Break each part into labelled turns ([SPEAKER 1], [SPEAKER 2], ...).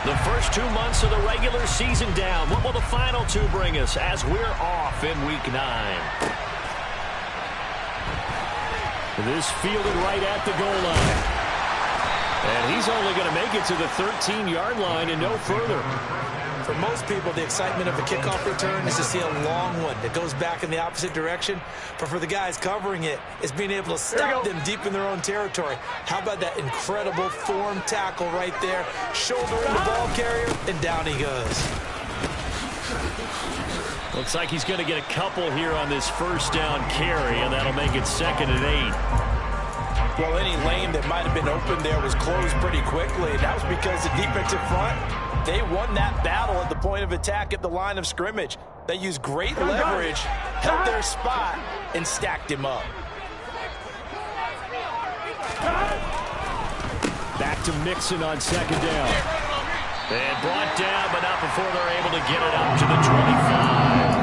[SPEAKER 1] The first 2 months of the regular season down. What will the final two bring us as we're off in Week 9? This fielded right at the goal line. And he's only going to make it to the 13-yard line and no further.
[SPEAKER 2] For most people, the excitement of a kickoff return is to see a long one that goes back in the opposite direction. But for the guys covering it, it's being able to stop them deep in their own territory. How about that incredible form tackle right there? Shoulder in the ball carrier, and down he goes.
[SPEAKER 1] Looks like he's going to get a couple here on this first down carry, and that'll make it 2nd and 8.
[SPEAKER 2] Well, any lane that might have been open there was closed pretty quickly, and that was because the defensive front, they won that battle at the point of attack at the line of scrimmage. They used great leverage, held their spot, and stacked him up.
[SPEAKER 1] Back to Mixon on 2nd down. And brought down, but not before they're able to get it up to the 25.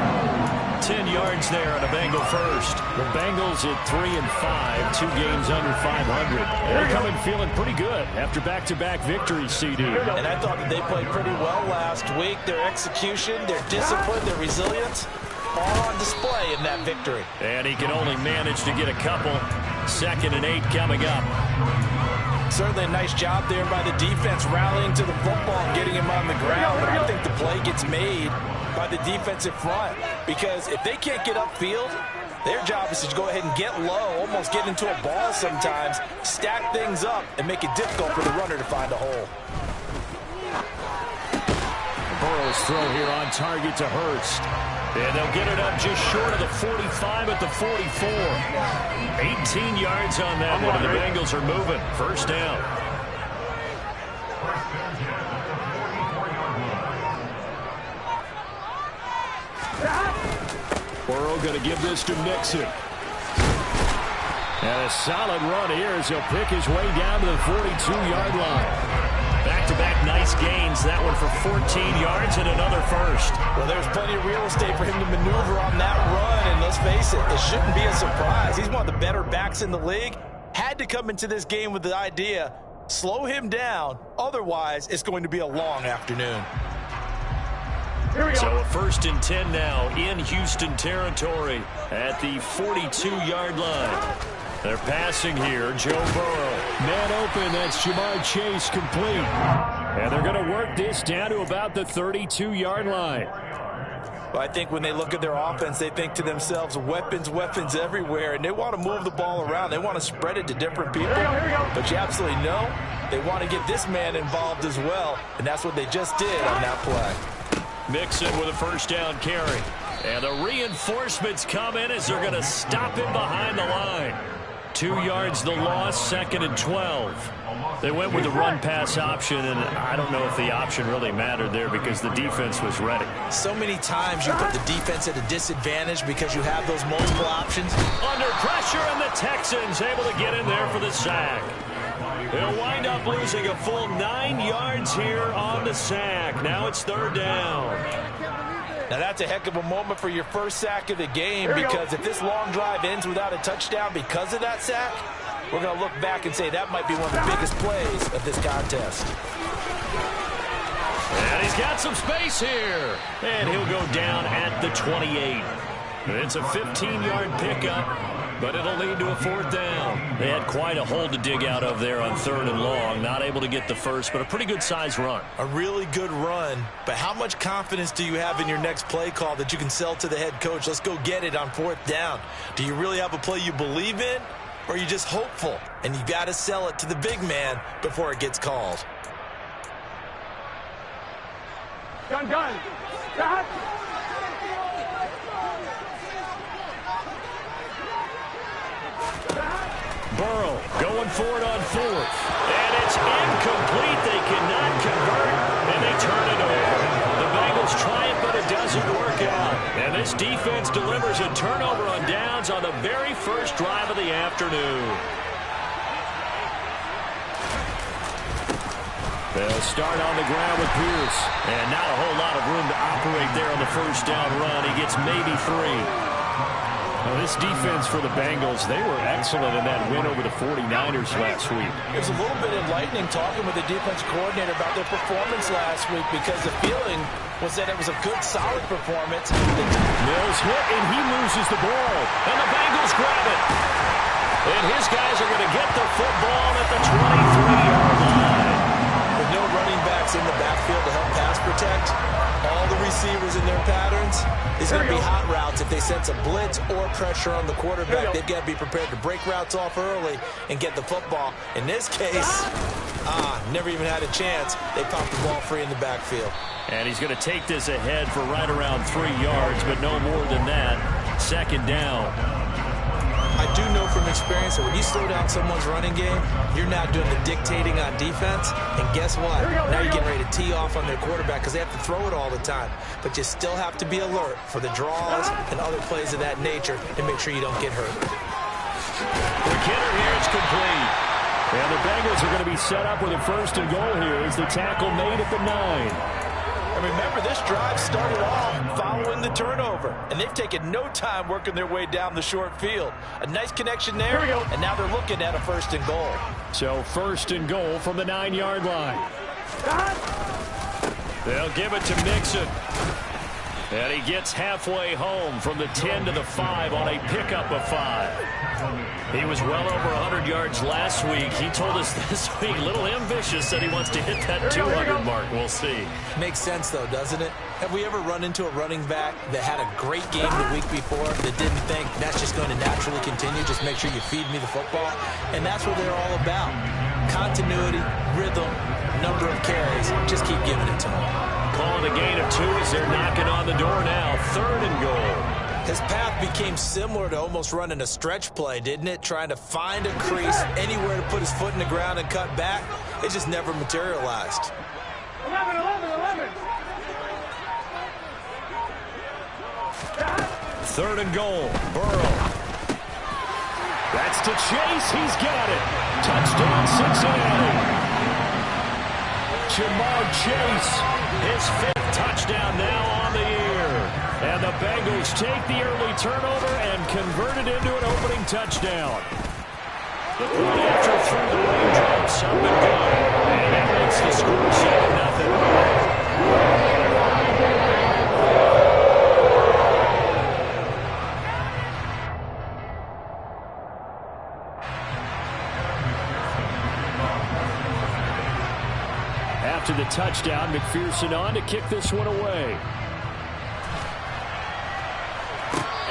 [SPEAKER 1] 10 yards there on a Bengal first. The Bengals at 3-5, 2 games under 500. They're coming feeling pretty good after back-to-back victories, CD.
[SPEAKER 2] And I thought that they played pretty well last week. Their execution, their discipline, their resilience, all on display in that victory.
[SPEAKER 1] And he can only manage to get a couple. 2nd and 8 coming up.
[SPEAKER 2] Certainly a nice job there by the defense rallying to the football and getting him on the ground. But I think the play gets made by the defensive front, because if they can't get upfield, their job is to go ahead and get low, almost get into a ball sometimes, stack things up, and make it difficult for the runner to find a hole.
[SPEAKER 1] Burrow's throw here on target to Hurst. And they'll get it up just short of the 45 at the 44. 18 yards on that one, and the Bengals are moving. First down. Burrow going to give this to Mixon. And a solid run here as he'll pick his way down to the 42-yard line. Back-to-back nice gains. That one for 14 yards and another first.
[SPEAKER 2] Well, there's plenty of real estate for him to maneuver on that run, and let's face it, it shouldn't be a surprise. He's one of the better backs in the league. Had to come into this game with the idea, slow him down, otherwise it's going to be a long afternoon.
[SPEAKER 1] So a 1st and 10 now in Houston territory at the 42-yard line. They're passing here. Joe Burrow. Man open. That's Jamar Chase complete. And they're going to work this down to about the 32-yard line.
[SPEAKER 2] Well, I think when they look at their offense, they think to themselves, weapons, weapons everywhere. And they want to move the ball around. They want to spread it to different people. But you absolutely know they want to get this man involved as well. And that's what they just did on that play.
[SPEAKER 1] Mixon with a first down carry. And the reinforcements come in as they're going to stop him behind the line. 2 yards the loss, 2nd and 12. They went with the run-pass option, and I don't know if the option really mattered there because the defense was ready.
[SPEAKER 2] So many times you put the defense at a disadvantage because you have those multiple options.
[SPEAKER 1] Under pressure, and the Texans able to get in there for the sack. They'll wind up losing a full 9 yards here on the sack. Now it's 3rd down.
[SPEAKER 2] Now that's a heck of a moment for your first sack of the game, because if this long drive ends without a touchdown because of that sack, we're going to look back and say that might be one of the biggest plays of this contest.
[SPEAKER 1] And he's got some space here. And he'll go down at the 28. It's a 15-yard pickup, but it'll lead to a 4th down. They had quite a hole to dig out of there on 3rd and long. Not able to get the first, but a pretty good-sized run.
[SPEAKER 2] A really good run, but how much confidence do you have in your next play call that you can sell to the head coach? Let's go get it on 4th down. Do you really have a play you believe in, or are you just hopeful? And you got to sell it to the big man before it gets called.
[SPEAKER 3] Gun.
[SPEAKER 1] Burrow going for it on 4th. And it's incomplete. They cannot convert, and they turn it over. The Bengals try it, but it doesn't work out. And this defense delivers a turnover on downs on the very first drive of the afternoon. They'll start on the ground with Pierce. And not a whole lot of room to operate there on the first down run. He gets maybe 3. Well, this defense for the Bengals, they were excellent in that win over the 49ers last week.
[SPEAKER 2] It was a little bit enlightening talking with the defense coordinator about their performance last week because the feeling was that it was a good, solid performance.
[SPEAKER 1] Mills hit, and he loses the ball. And the Bengals grab it. And his guys are going to get the football at the 23-yard line.
[SPEAKER 2] With no running backs in the backfield to help pass protect, all the receivers in their patterns, it's going to be hot routes if they sense a blitz or pressure on the quarterback. They've got to be prepared to break routes off early and get the football. In this case, never even had a chance. They popped the ball free in the backfield.
[SPEAKER 1] And he's going to take this ahead for right around 3 yards, but no more than that. Second down.
[SPEAKER 2] I do know from experience that when you slow down someone's running game, you're now doing the dictating on defense. And guess what? Now you're getting ready to tee off on their quarterback because they have to throw it all the time. But you still have to be alert for the draws and other plays of that nature and make sure you don't get hurt.
[SPEAKER 1] The kidder here is complete. And the Bengals are going to be set up with a first and goal here as the tackle made at the 9.
[SPEAKER 2] And remember, this drive started off following the turnover. And they've taken no time working their way down the short field. A nice connection there, and now they're looking at a first and goal.
[SPEAKER 1] So first and goal from the 9-yard line. They'll give it to Mixon. And he gets halfway home from the 10 to the 5 on a pickup of 5. He was well over 100 yards last week. He told us this week, a little ambitious, that he wants to hit that 200 mark. We'll see.
[SPEAKER 2] Makes sense, though, doesn't it? Have we ever run into a running back that had a great game the week before that didn't think that's just going to naturally continue? Just make sure you feed me the football. And that's what they're all about. Continuity, rhythm, number of carries. Just keep giving it to them.
[SPEAKER 1] Calling a gain of 2 as they're knocking on the door now. Third and goal.
[SPEAKER 2] His path became similar to almost running a stretch play, didn't it? Trying to find a crease, anywhere to put his foot in the ground and cut back. It just never materialized.
[SPEAKER 3] 11.
[SPEAKER 1] Third and goal. Burrow. That's to Chase. He's got it. Touchdown, Cincinnati. Jamar Chase, his 5th touchdown now on the year. And the Bengals take the early turnover and convert it into an opening touchdown. The play after through the raindrops up and good. And that makes the score 7-0. After the touchdown, McPherson on to kick this one away.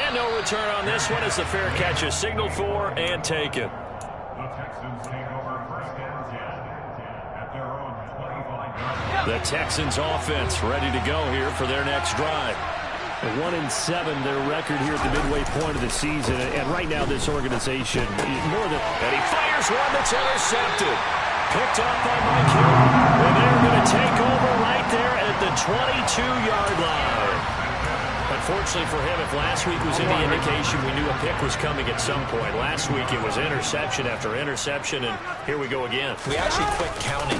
[SPEAKER 1] And no return on this one as the fair catch is signaled for and taken.
[SPEAKER 4] The Texans take over first and 10 at their own 25-yard line.
[SPEAKER 1] The Texans offense ready to go here for their next drive. 1-7 their record here at the midway point of the season. And right now this organization, more than... And he fires one that's intercepted. Picked up by Mike Hill. And they're going to take over right there at the 22-yard line. Unfortunately for him, if last week was any indication, we knew a pick was coming at some point. Last week it was interception after interception, and here we go again.
[SPEAKER 2] We actually quit counting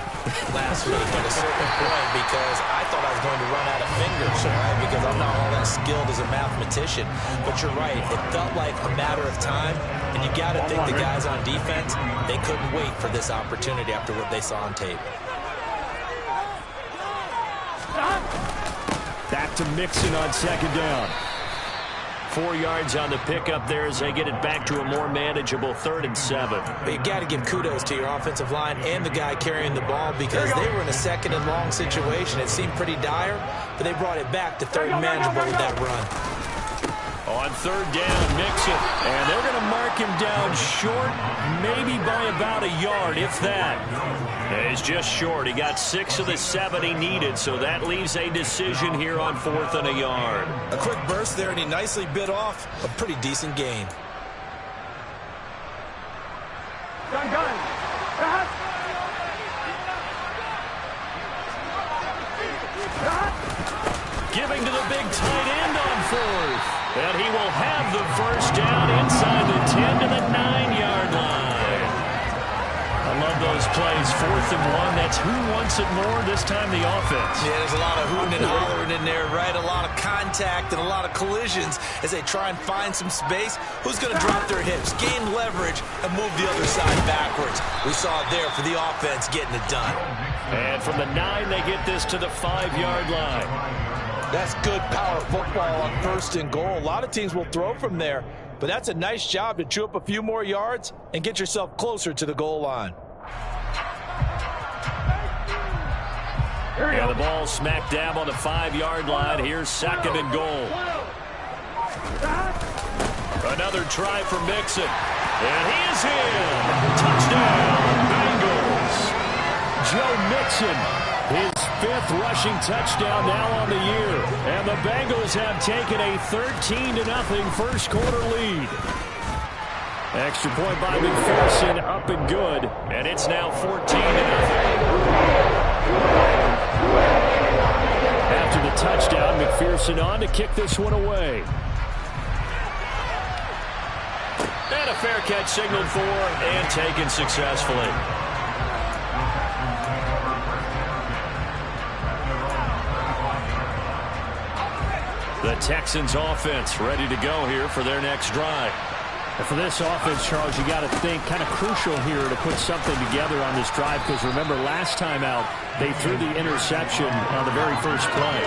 [SPEAKER 2] last week at a certain point because I thought I was going to run out of fingers, right? Because I'm not all that skilled as a mathematician. But you're right, it felt like a matter of time, and you got to think the guys on defense, they couldn't wait for this opportunity after what they saw on tape.
[SPEAKER 1] Back to Mixon on second down. 4 yards on the pickup there as they get it back to a more manageable 3rd and 7.
[SPEAKER 2] But you got to give kudos to your offensive line and the guy carrying the ball because they were in a 2nd and long situation. It seemed pretty dire, but they brought it back to 3rd and manageable with that run.
[SPEAKER 1] On 3rd down, Mixon. And they're going to mark him down short, maybe by about a yard, if that. And he's just short. He got 6 of the 7 he needed, so that leaves a decision here on 4th and a yard.
[SPEAKER 2] A quick burst there, and he nicely bit off a pretty decent gain.
[SPEAKER 3] Gun.
[SPEAKER 1] Giving to the big tight end on 4th. And he will have the first down inside the 10 to the 9-yard line. I of those plays. 4th and 1. That's who wants it more, this time the offense.
[SPEAKER 2] Yeah, there's a lot of hooting and hollering in there, right? A lot of contact and a lot of collisions as they try and find some space. Who's going to drop their hips, gain leverage, and move the other side backwards? We saw it there for the offense getting it done.
[SPEAKER 1] And from the 9, they get this to the 5-yard line.
[SPEAKER 2] That's good power football on 1st and goal. A lot of teams will throw from there, but that's a nice job to chew up a few more yards and get yourself closer to the goal line.
[SPEAKER 1] Yeah, the ball smack dab on the 5-yard line. Here's 2nd and goal. Another try for Mixon. And he is in. Touchdown, Bengals. Joe Mixon, his 5th rushing touchdown now on the year. And the Bengals have taken a 13-0 first quarter lead. Extra point by McPherson, up and good. And it's now 14-0. After the touchdown, McPherson on to kick this one away. And a fair catch signaled for and taken successfully. The Texans offense ready to go here for their next drive.
[SPEAKER 5] And for this offense, Charles, you got to think kind of crucial here to put something together on this drive, because remember last time out they threw the interception on the very first play.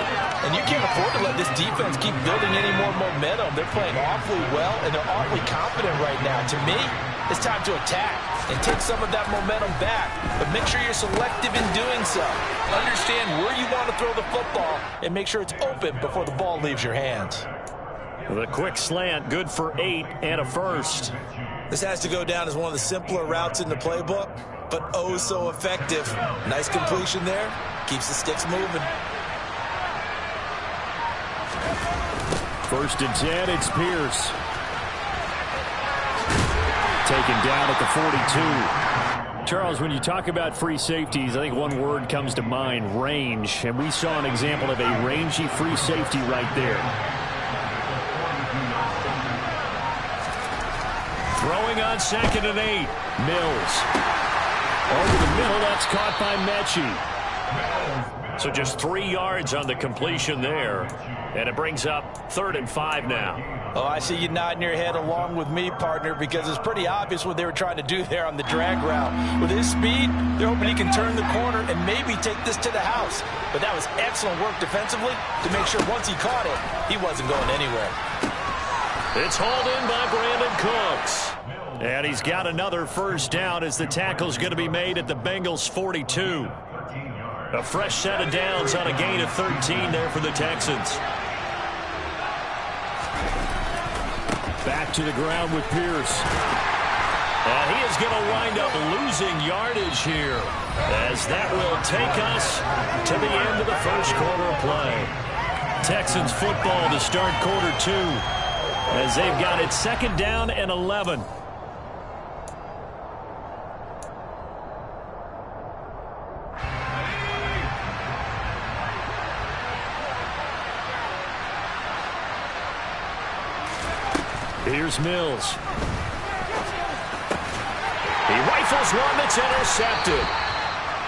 [SPEAKER 2] And you can't afford to let this defense keep building any more momentum. They're playing awfully well, and they're awfully confident right now. To me, it's time to attack and take some of that momentum back. But make sure you're selective in doing so. Understand where you want to throw the football and make sure it's open before the ball leaves your hands.
[SPEAKER 1] The quick slant, good for 8 and a first.
[SPEAKER 2] This has to go down as one of the simpler routes in the playbook, but oh so effective. Nice completion there. Keeps the sticks moving.
[SPEAKER 1] 1st and 10, it's Pierce. Taken down at the 42. Charles, when you talk about free safeties, I think one word comes to mind, range. And we saw an example of a rangy free safety right there. Throwing on 2nd and 8. Mills. Over the middle, that's caught by Mechie. So just 3 yards on the completion there. And it brings up 3rd and 5 now.
[SPEAKER 2] Oh, I see you nodding your head along with me, partner, because it's pretty obvious what they were trying to do there on the drag route. With his speed, they're hoping he can turn the corner and maybe take this to the house. But that was excellent work defensively to make sure once he caught it, he wasn't going anywhere.
[SPEAKER 1] It's hauled in by Brandon Cooks. And he's got another first down as the tackle's going to be made at the Bengals 42. A fresh set of downs on a gain of 13 there for the Texans. Back to the ground with Pierce. And he is going to wind up losing yardage here, as that will take us to the end of the first quarter of play. Texans football to start quarter 2, as they've got it 2nd down and 11. Here's Mills. He rifles one that's intercepted.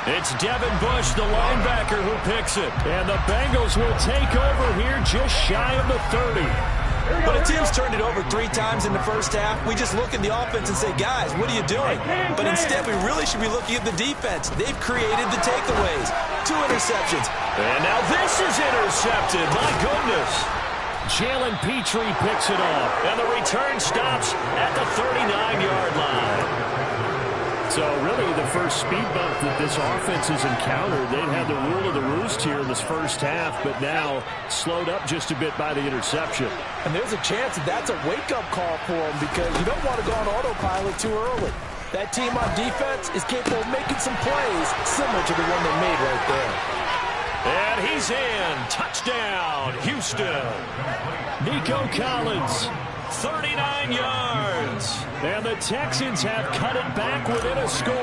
[SPEAKER 1] It's Devin Bush, the linebacker, who picks it. And the Bengals will take over here just shy of the 30.
[SPEAKER 2] When a team's turned it over 3 times in the first half, we just look at the offense and say, guys, what are you doing? But instead, we really should be looking at the defense. They've created the takeaways. 2 interceptions.
[SPEAKER 1] And now this is intercepted. My goodness. Jalen Petrie picks it off, and the return stops at the 39-yard line. So really the first speed bump that this offense has encountered. They've had the rule of the roost here in this first half, but now slowed up just a bit by the interception.
[SPEAKER 2] And there's a chance that that's a wake-up call for them, because you don't want to go on autopilot too early. That team on defense is capable of making some plays similar to the one they made right there.
[SPEAKER 1] And he's in. Touchdown, Houston. Nico Collins, 39 yards. And the Texans have cut it back within a score.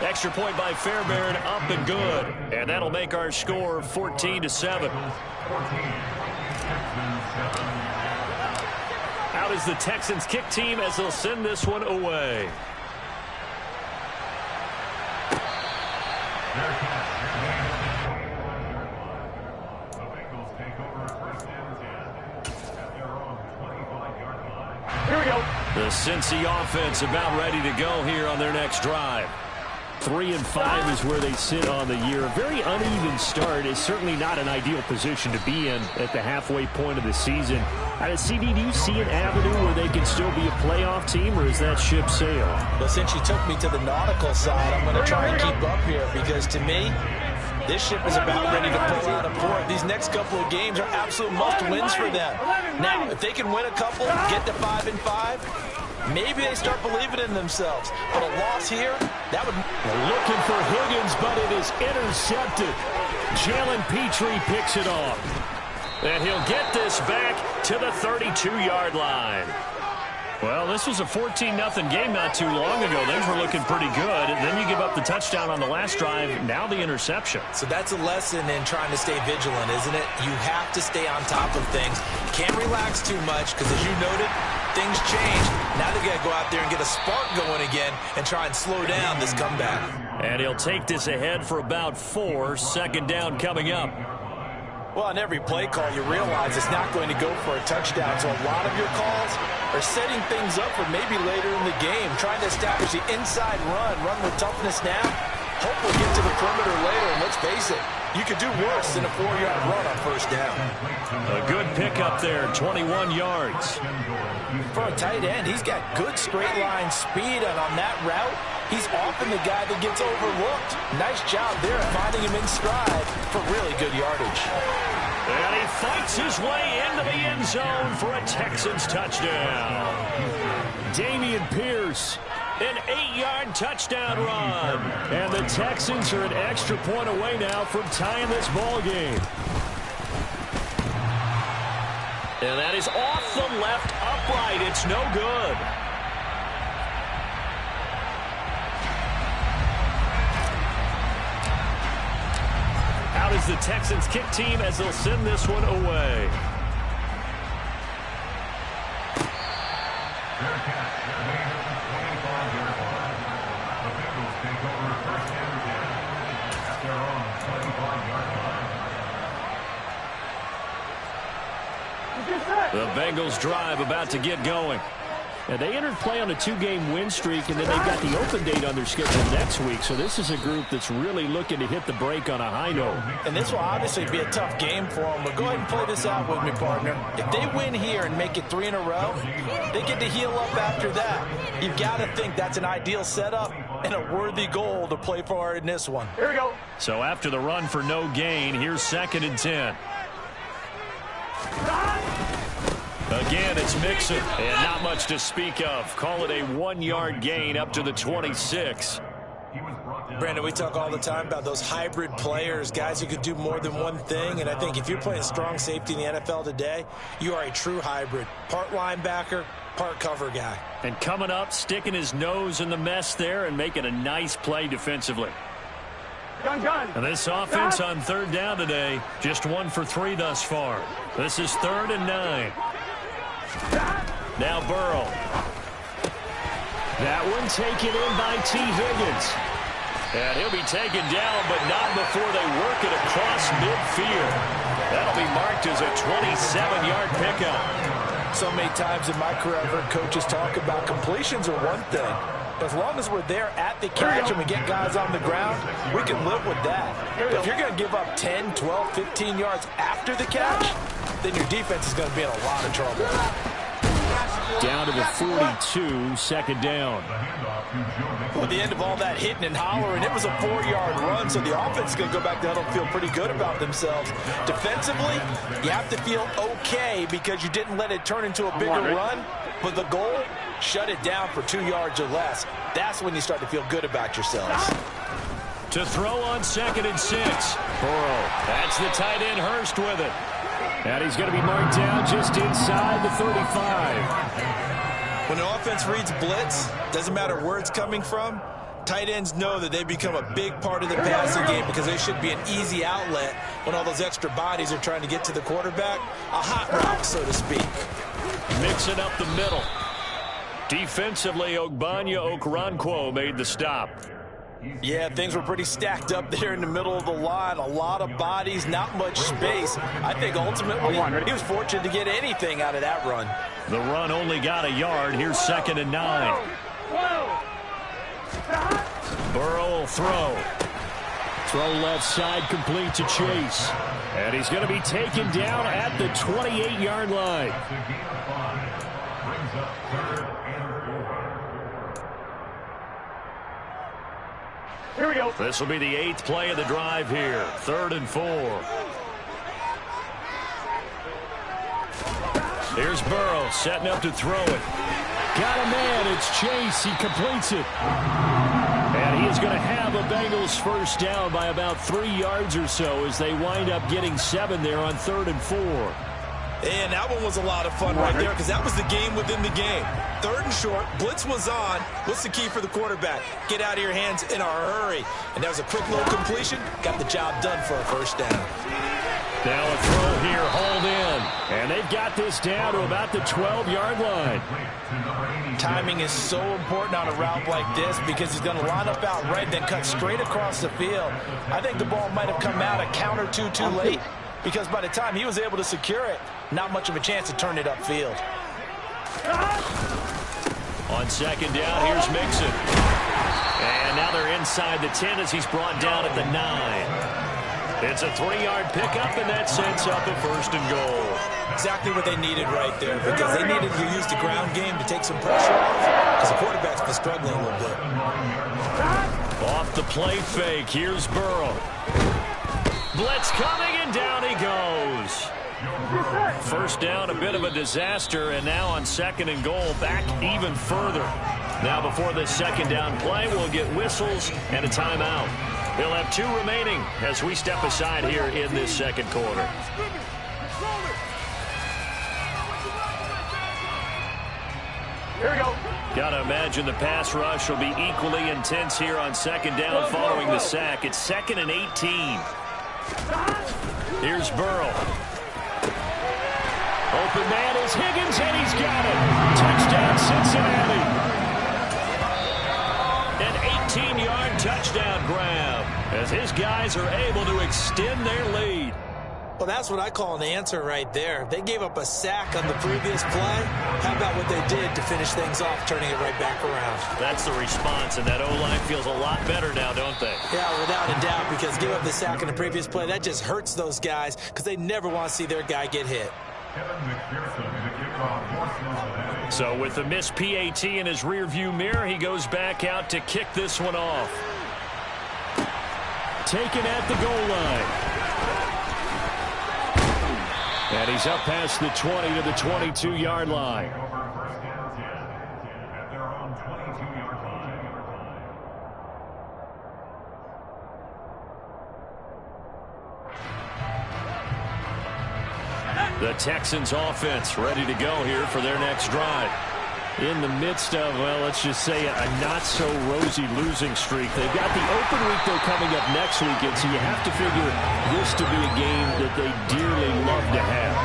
[SPEAKER 1] Extra point by Fairbairn, up and good. And that'll make our score 14-7. Out is the Texans kick team as they'll send this one away.
[SPEAKER 3] Here we go.
[SPEAKER 1] The Cincy offense about ready to go here on their next drive. 3-5 is where they sit on the year. A very uneven start is certainly not an ideal position to be in at the halfway point of the season. CD, do you see an avenue where they can still be a playoff team, or is that ship sailed?
[SPEAKER 2] Well, since you took me to the nautical side, I'm going to try and keep up here because, to me, this ship is about ready to pull out of port. These next couple of games are absolute must-wins for them. Now, if they can win a couple, get to 5-5, maybe they start believing in themselves. But a loss here, that would...
[SPEAKER 5] They're looking for Higgins, but it is intercepted. Jalen Petrie picks it off.
[SPEAKER 1] And he'll get this back to the 32-yard line. Well, this was a 14-0 game not too long ago. Things were looking pretty good. And then you give up the touchdown on the last drive. Now the interception.
[SPEAKER 2] So that's a lesson in trying to stay vigilant, isn't it? You have to stay on top of things. Can't relax too much because, as you noted, things change. Now they've got to go out there and get a spark going again and try and slow down this comeback.
[SPEAKER 1] And he'll take this ahead for about 4. Second down coming up.
[SPEAKER 2] Well, on every play call, you realize it's not going to go for a touchdown. So a lot of your calls are setting things up for maybe later in the game, trying to establish the inside run with toughness now. Hope we'll get to the perimeter later, and let's face it, you could do worse than a 4-yard run on first down.
[SPEAKER 1] A good pickup there, 21 yards.
[SPEAKER 2] For a tight end, he's got good straight line speed, and on that route, he's often the guy that gets overlooked. Nice job there at finding him in stride for really good yardage.
[SPEAKER 1] And he fights his way into the end zone for a Texans touchdown.
[SPEAKER 5] Dameon Pierce.
[SPEAKER 1] An 8-yard touchdown run.
[SPEAKER 5] And the Texans are an extra point away now from tying this ball game.
[SPEAKER 1] And that is off the left upright. It's no good. Out is the Texans kick team as they'll send this one away. The Bengals drive about to get going.
[SPEAKER 5] And they entered play on a 2-game win streak, and then they've got the open date on their schedule next week. So this is a group that's really looking to hit the break on a high note.
[SPEAKER 2] And this will obviously be a tough game for them, but go ahead and play this out with me, partner. If they win here and make it 3 in a row, they get to heal up after that. You've got to think that's an ideal setup and a worthy goal to play for in this one.
[SPEAKER 3] Here we go.
[SPEAKER 1] So after the run for no gain, here's 2nd and 10. Again, it's Mixon, and not much to speak of. Call it a 1-yard gain up to the 26.
[SPEAKER 2] Brandon, we talk all the time about those hybrid players, guys who could do more than one thing, and I think if you're playing strong safety in the NFL today, you are a true hybrid. Part linebacker, part cover guy.
[SPEAKER 1] And coming up, sticking his nose in the mess there and making a nice play defensively.
[SPEAKER 3] Gun.
[SPEAKER 1] And this offense on 3rd down today, just 1 for 3 thus far. This is 3rd and 9. Now Burrow.
[SPEAKER 5] That one taken in by T. Higgins.
[SPEAKER 1] And he'll be taken down, but not before they work it across midfield. That'll be marked as a 27-yard pickup.
[SPEAKER 2] So many times in my career, I've heard coaches talk about completions are one thing. But as long as we're there at the catch and we get guys on the ground, we can live with that. But if you're going to give up 10, 12, 15 yards after the catch, then your defense is going to be in a lot of trouble.
[SPEAKER 5] Down to the 42, 2nd down.
[SPEAKER 2] Well, at the end of all that hitting and hollering, it was a 4-yard run, so the offense is going to go back down and feel pretty good about themselves. Defensively, you have to feel okay because you didn't let it turn into a bigger run, but the goal, shut it down for 2 yards or less. That's when you start to feel good about yourselves.
[SPEAKER 1] To throw on 2nd and 6. Burrow. That's the tight end Hurst with it.
[SPEAKER 5] And he's going to be marked down just inside the 35.
[SPEAKER 2] When the offense reads blitz, doesn't matter where it's coming from, tight ends know that they become a big part of the passing game because they should be an easy outlet when all those extra bodies are trying to get to the quarterback. A hot route, so to speak.
[SPEAKER 1] mixing up the middle. Defensively, Ogbanya Okoronkwo made the stop.
[SPEAKER 2] Yeah, things were pretty stacked up there in the middle of the line. A lot of bodies, not much space. I think ultimately he was fortunate to get anything out of that run.
[SPEAKER 1] The run only got a yard. Here's 2nd and 9. Burrow will throw. Throw left side, complete to Chase. And he's going to be taken down at the 28-yard line.
[SPEAKER 4] Brings up 3rd and 4.
[SPEAKER 3] Here we go.
[SPEAKER 1] This will be the 8th play of the drive here. 3rd and 4. Here's Burrow setting up to throw it. Got a man. It's Chase. He completes it. And he is going to have a Bengals first down by about 3 yards or so as they wind up getting 7 there on 3rd and 4.
[SPEAKER 2] And that one was a lot of fun right there because that was the game within the game. 3rd and short, blitz was on. What's the key for the quarterback? Get out of your hands in a hurry. And that was a quick little completion. Got the job done for a first down.
[SPEAKER 1] Now a throw here, hauled in. And they've got this down to about the 12-yard line.
[SPEAKER 2] Timing is so important on a route like this because he's going to line up out right, then cut straight across the field. I think the ball might have come out a count or two too late because by the time he was able to secure it, not much of a chance to turn it upfield.
[SPEAKER 1] On 2nd down, here's Mixon. And now they're inside the 10 as he's brought down at the 9. It's a 3-yard pickup, and that sets up a 1st and goal.
[SPEAKER 2] Exactly what they needed right there because they needed to use the ground game to take some pressure off because the quarterback's been struggling a little bit.
[SPEAKER 1] Off the play fake, here's Burrow. Blitz coming, and down he goes. First down, a bit of a disaster, and now on 2nd and goal, back even further. Now before this 2nd down play, we'll get whistles and a timeout. They'll have 2 remaining as we step aside here in this 2nd quarter.
[SPEAKER 3] Here we go.
[SPEAKER 1] Gotta imagine the pass rush will be equally intense here on 2nd down following the sack. It's 2nd and 18. Here's Burrow. Open man is Higgins, and he's got it. Touchdown, Cincinnati. An 18-yard touchdown grab as his guys are able to extend their lead.
[SPEAKER 2] Well, that's what I call an answer right there. They gave up a sack on the previous play. How about what they did to finish things off, turning it right back around?
[SPEAKER 1] That's the response, and that O-line feels a lot better now, don't they?
[SPEAKER 2] Yeah, without a doubt, because give up the sack on the previous play, that just hurts those guys because they never want to see their guy get hit.
[SPEAKER 1] So with the missed PAT in his rearview mirror, he goes back out to kick this one off. Taken at the goal line. And he's up past the 20 to the 22-yard line. The Texans offense ready to go here for their next drive. In the midst of, well, let's just say a not-so-rosy losing streak. They've got the open week, though, coming up next weekend, so you have to figure this to be a game that they dearly love to have.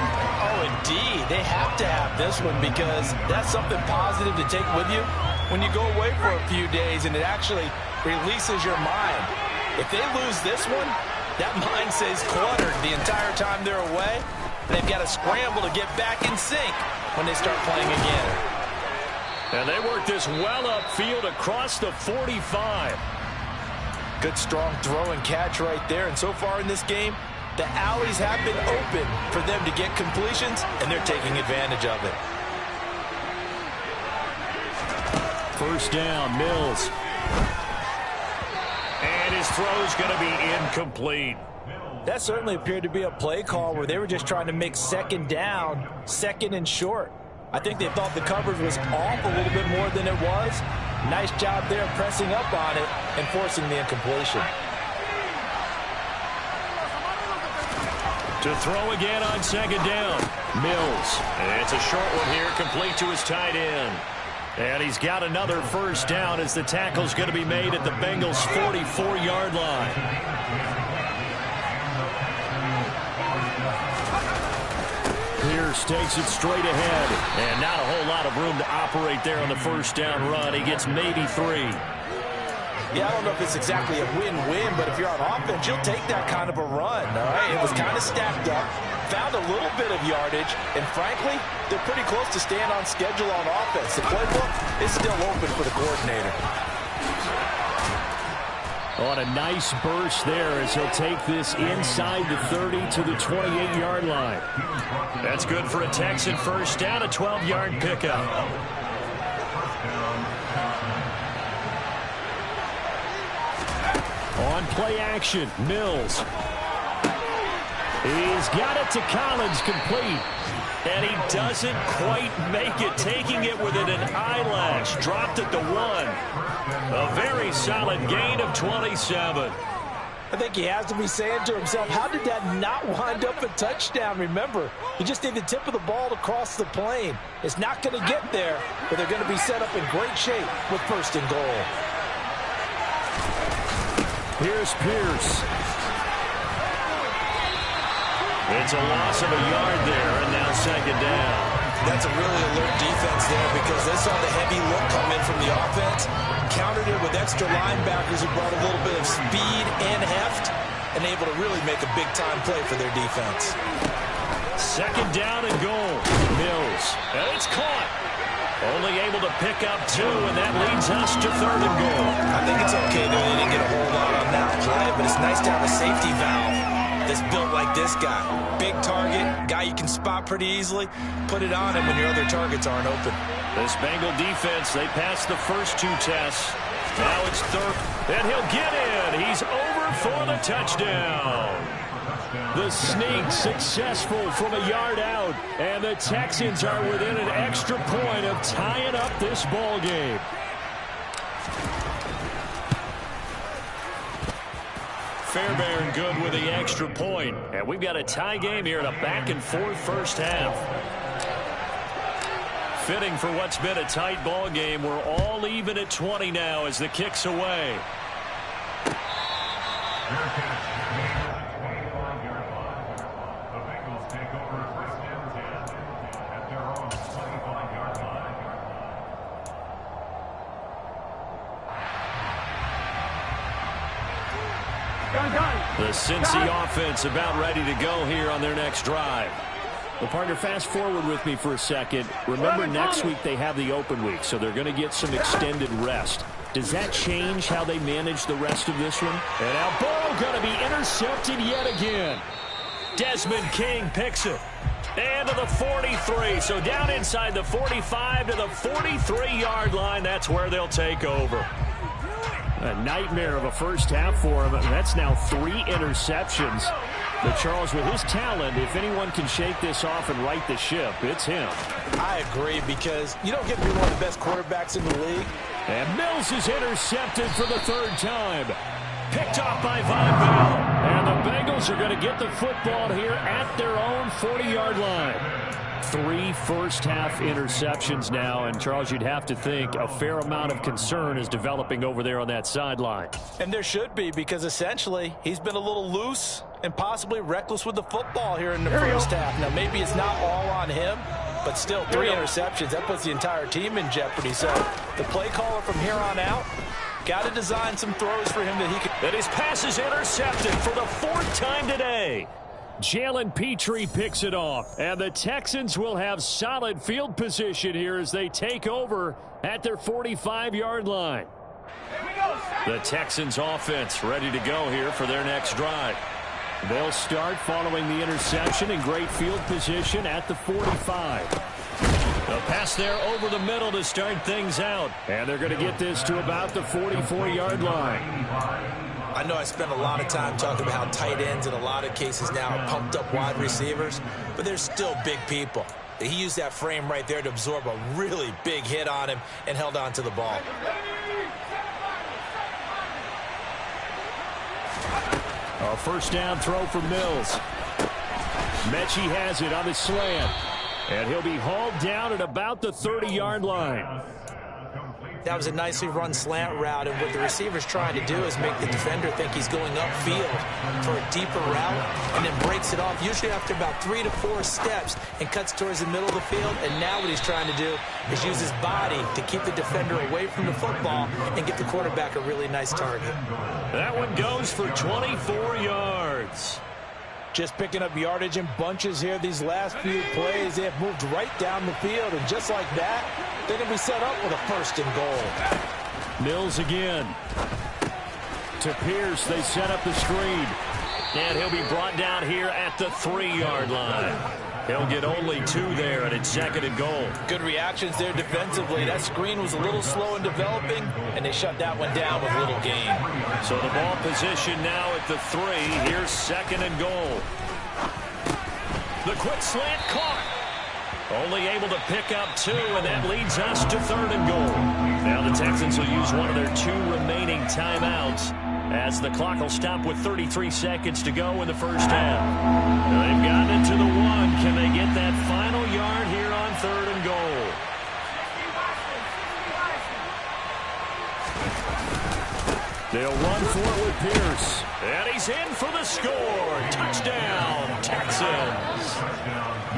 [SPEAKER 2] Oh, indeed. They have to have this one because that's something positive to take with you when you go away for a few days, and it actually releases your mind. If they lose this one, that mind stays cluttered the entire time they're away. They've got to scramble to get back in sync when they start playing again.
[SPEAKER 1] And they work this well upfield across the 45.
[SPEAKER 2] Good strong throw and catch right there. And so far in this game, the alleys have been open for them to get completions, and they're taking advantage of it.
[SPEAKER 1] First down, Mills. And his throw's going to be incomplete.
[SPEAKER 2] That certainly appeared to be a play call where they were just trying to make 2nd down, 2nd and short. I think they thought the coverage was off a little bit more than it was. Nice job there pressing up on it and forcing the incompletion.
[SPEAKER 1] To throw again on 2nd down, Mills. And it's a short one here, complete to his tight end. And he's got another first down as the tackle's going to be made at the Bengals' 44-yard line.
[SPEAKER 5] Pierce takes it straight ahead. And not a whole lot of room to operate there on the first down run. He gets maybe 3.
[SPEAKER 2] Yeah, I don't know if it's exactly a win-win, but if you're on offense, you'll take that kind of a run, all right? It was kind of stacked up, found a little bit of yardage, and frankly, they're pretty close to staying on schedule on offense. The playbook is still open for the coordinator.
[SPEAKER 5] On a nice burst there as he'll take this inside the 30 to the 28-yard line. That's good for a Texan first down, a 12-yard pickup. On play action, Mills. He's got it to Collins, complete. And he doesn't quite make it, taking it within an eyelash. Dropped at the 1. A very solid gain of 27.
[SPEAKER 2] I think he has to be saying to himself, how did that not wind up a touchdown? Remember, you just need the tip of the ball to cross the plane. It's not going to get there, but they're going to be set up in great shape with 1st and goal.
[SPEAKER 5] Here's Pierce. It's a loss of a yard there, and now 2nd down.
[SPEAKER 2] That's a really alert defense there because they saw the heavy look come in from the offense, countered it with extra linebackers who brought a little bit of speed and heft, and able to really make a big-time play for their defense.
[SPEAKER 5] 2nd down and goal. Mills. And it's caught. Only able to pick up 2, and that leads us to 3rd and goal. I think it's okay that they didn't get a whole lot on that play, but it's nice to have a safety valve that's built like this guy. Big target, guy you can spot pretty easily. Put it on him when your other targets aren't open. This Bengal defense, they passed the first 2 tests. Now it's 3rd, and he'll get in. He's over for the touchdown. The sneak successful from a yard out, and the Texans are within an extra point of tying up this ball game. Fairbairn good with the extra point, and we've got a tie game here in a back-and-forth first half. Fitting for what's been a tight ball game. We're all even at 20 now as the kick's away. The Cincy offense about ready to go here on their next drive. Well, partner, fast forward with me for a second. Remember, next week they have the open week, so they're going to get some extended rest. Does that change how they manage the rest of this one? And now ball going to be intercepted yet again. Desmond King picks it. And to the 43. So down inside the 45 to the 43-yard line. That's where they'll take over. A nightmare of a first half for him. That's now 3 interceptions. But Charles, with his talent, if anyone can shake this off and right the ship, it's him.
[SPEAKER 2] I agree, because you don't get to be one of the best quarterbacks in the league.
[SPEAKER 5] And Mills is intercepted for the 3rd time. Picked off by Von Bell. And the Bengals are going to get the football here at their own 40-yard line. 3 first-half interceptions now, and Charles, you'd have to think a fair amount of concern is developing over there on that sideline.
[SPEAKER 2] And there should be, because essentially he's been a little loose and possibly reckless with the football here in the first half. Now, maybe it's not all on him, but still 3 interceptions. That puts the entire team in jeopardy. So the play caller from here on out got to design some throws for him that he can.
[SPEAKER 5] And his pass is intercepted for the 4th time today. Jalen Petrie picks it off, and the Texans will have solid field position here as they take over at their 45-yard line. The Texans offense ready to go here for their next drive. They'll start following the interception in great field position at the 45. A pass there over the middle to start things out, and they're going to get this to about the 44-yard line.
[SPEAKER 2] I know I spent a lot of time talking about how tight ends in a lot of cases now are pumped up wide receivers, but they're still big people. He used that frame right there to absorb a really big hit on him and held on to the ball.
[SPEAKER 5] A first down throw for Mills. Mechie has it on the slant, and he'll be hauled down at about the 30-yard line.
[SPEAKER 2] That was a nicely run slant route, and what the receiver's trying to do is make the defender think he's going upfield for a deeper route, and then breaks it off, usually after about 3 to 4 steps, and cuts towards the middle of the field. And now what he's trying to do is use his body to keep the defender away from the football and get the quarterback a really nice target.
[SPEAKER 1] That one goes for 24 yards.
[SPEAKER 2] Just picking up yardage in bunches here these last few plays. They have moved right down the field, and just like that, they're going to be set up with a 1st and goal.
[SPEAKER 1] Mills again. To Pierce, they set up the screen. And he'll be brought down here at the 3-yard line. He'll get only 2 there, and it's 2nd and goal.
[SPEAKER 2] Good reactions there defensively. That screen was a little slow in developing, and they shut that one down with little gain.
[SPEAKER 1] So the ball position now at the 3. Here's 2nd and goal. The quick slant caught. Only able to pick up 2, and that leads us to 3rd and goal. Now the Texans will use one of their 2 remaining timeouts, as the clock will stop with 33 seconds to go in the first half. Now they've gotten it to the 1. Can they get that final yard here on 3rd and goal? They'll run for it with Pierce. And he's in for the score. Touchdown, Texans.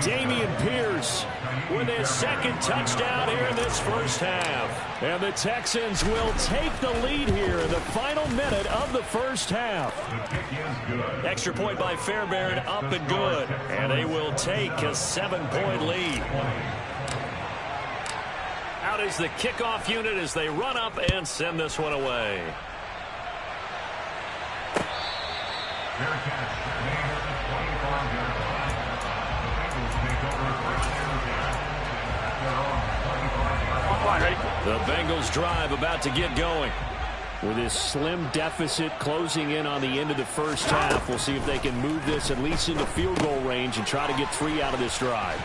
[SPEAKER 1] Dameon Pierce with his 2nd touchdown here in this first half. And the Texans will take the lead here in the final minute of the first half. Extra point by Fairbairn, up and good. And they will take a 7-point lead. Out is the kickoff unit as they run up and send this one away. The Bengals drive about to get going. With this slim deficit closing in on the end of the first half, we'll see if they can move this at least into field goal range and try to get 3 out of this drive.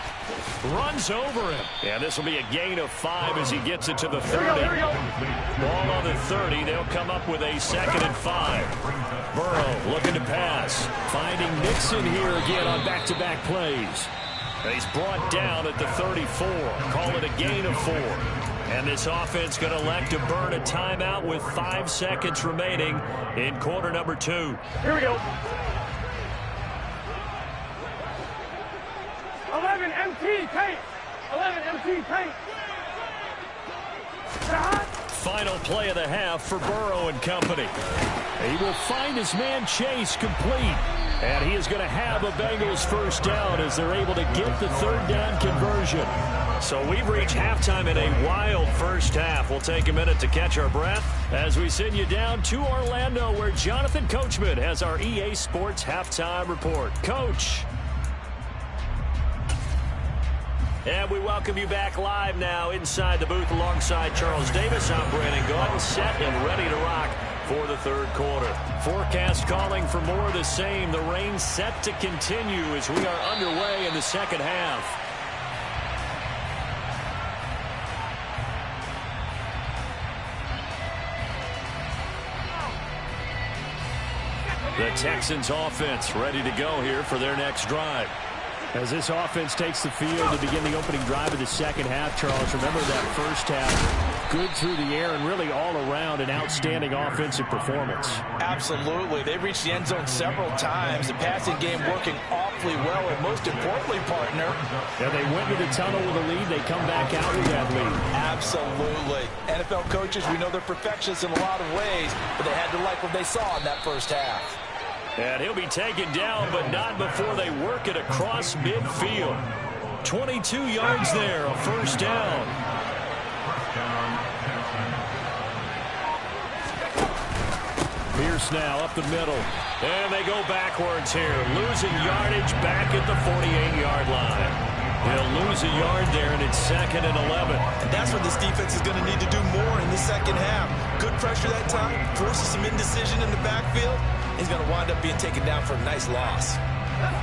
[SPEAKER 1] Runs over him. And this will be a gain of 5 as he gets it to the 30. Ball on the 30. They'll come up with a 2nd and 5. Burrow looking to pass. Finding Nixon here again on back-to-back plays. And he's brought down at the 34. Call it a gain of 4. And this offense going to elect to burn a timeout with 5 seconds remaining in quarter number 2.
[SPEAKER 3] Here we go. 11 MT paint. 11 MT paint.
[SPEAKER 1] Final play of the half for Burrow and company. He will find his man Chase complete. And he is going to have a Bengals 1st down as they're able to get the 3rd down conversion. So we've reached halftime in a wild first half. We'll take a minute to catch our breath as we send you down to Orlando, where Jonathan Coachman has our EA Sports halftime report. Coach. And we welcome you back live now inside the booth alongside Charles Davis. I'm Brandon Gaudin, set and ready to rock for the 3rd quarter. Forecast calling for more of the same. The rain set to continue as we are underway in the 2nd half. The Texans offense ready to go here for their next drive. As this offense takes the field to begin the opening drive of the 2nd half, Charles, remember that first half, good through the air and really all around an outstanding offensive performance.
[SPEAKER 2] Absolutely. They've reached the end zone several times. The passing game working awfully well, and most importantly, partner.
[SPEAKER 1] Yeah, they went to the tunnel with a lead. They come back out with that lead.
[SPEAKER 2] Absolutely. NFL coaches, we know they're perfectionists in a lot of ways, but they had to like what they saw in that first half.
[SPEAKER 1] And he'll be taken down, but not before they work it across midfield. 22 yards there, a 1st down. Pierce now up the middle. And they go backwards here, losing yardage back at the 48-yard line. They'll lose a yard there, and it's 2nd and 11.
[SPEAKER 2] And that's what this defense is going to need to do more in the 2nd half. Good pressure that time, forces some indecision in the backfield. He's going to wind up being taken down for a nice loss.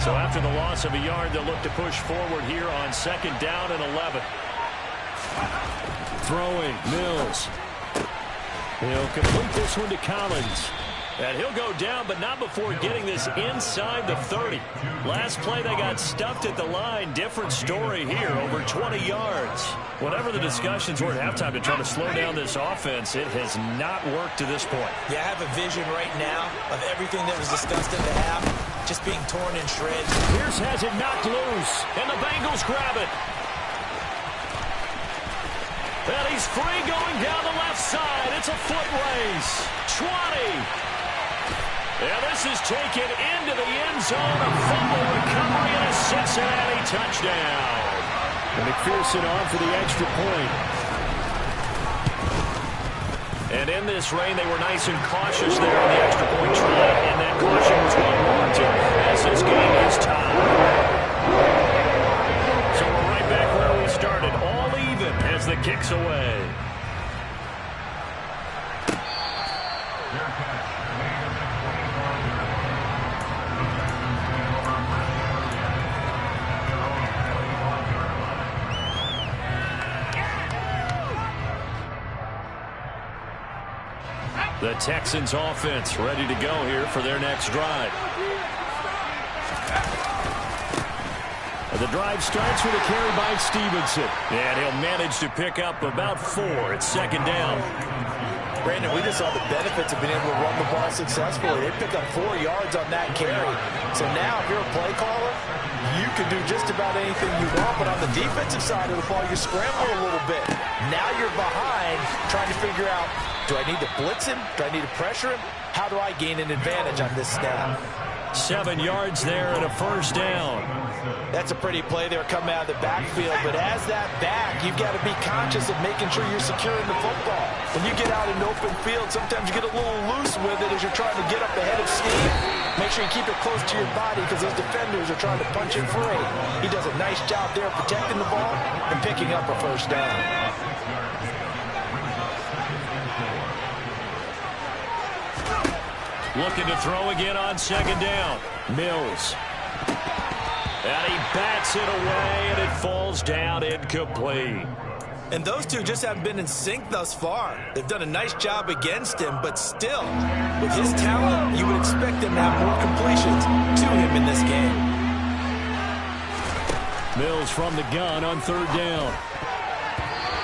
[SPEAKER 1] So after the loss of a yard, they'll look to push forward here on 2nd down and 11. Throwing, Mills. He'll complete this one to Collins. And he'll go down, but not before getting this inside the 30. Last play, they got stuffed at the line. Different story here, over 20 yards. Whatever the discussions were at halftime to try to slow down this offense, it has not worked to this point.
[SPEAKER 2] Yeah, I have a vision right now of everything that was discussed in the half just being torn in shreds.
[SPEAKER 1] Pierce has it knocked loose, and the Bengals grab it. And he's free going down the left side. It's a foot race. 20. And this is taken into the end zone. A fumble recovery and a Cincinnati touchdown. And McPherson on for the extra point. And in this rain, they were nice and cautious there on the extra point try. And that caution was well warranted as this game is tied. So we're right back where we started. All even as the kick's away. The Texans offense ready to go here for their next drive. The drive starts with a carry by Stevenson. And he'll manage to pick up about 4. It's second down.
[SPEAKER 2] Brandon, we just saw the benefits of being able to run the ball successfully. They pick up 4 yards on that carry. So now if you're a play caller, you can do just about anything you want. But on the defensive side of the ball, you scramble a little bit. Now you're behind trying to figure out, do I need to blitz him? Do I need to pressure him? How do I gain an advantage on this snap?
[SPEAKER 1] 7 yards there and a first down.
[SPEAKER 2] That's a pretty play there coming out of the backfield. But as that back, you've got to be conscious of making sure you're securing the football. When you get out in open field, sometimes you get a little loose with it as you're trying to get up ahead of steam. Make sure you keep it close to your body because those defenders are trying to punch it free. He does a nice job there protecting the ball and picking up a first down.
[SPEAKER 1] Looking to throw again on second down. Mills. And he bats it away, and it falls down incomplete.
[SPEAKER 2] And those two just haven't been in sync thus far. They've done a nice job against him, but still, with his talent, you would expect them to have more completions to him in this game.
[SPEAKER 1] Mills from the gun on third down.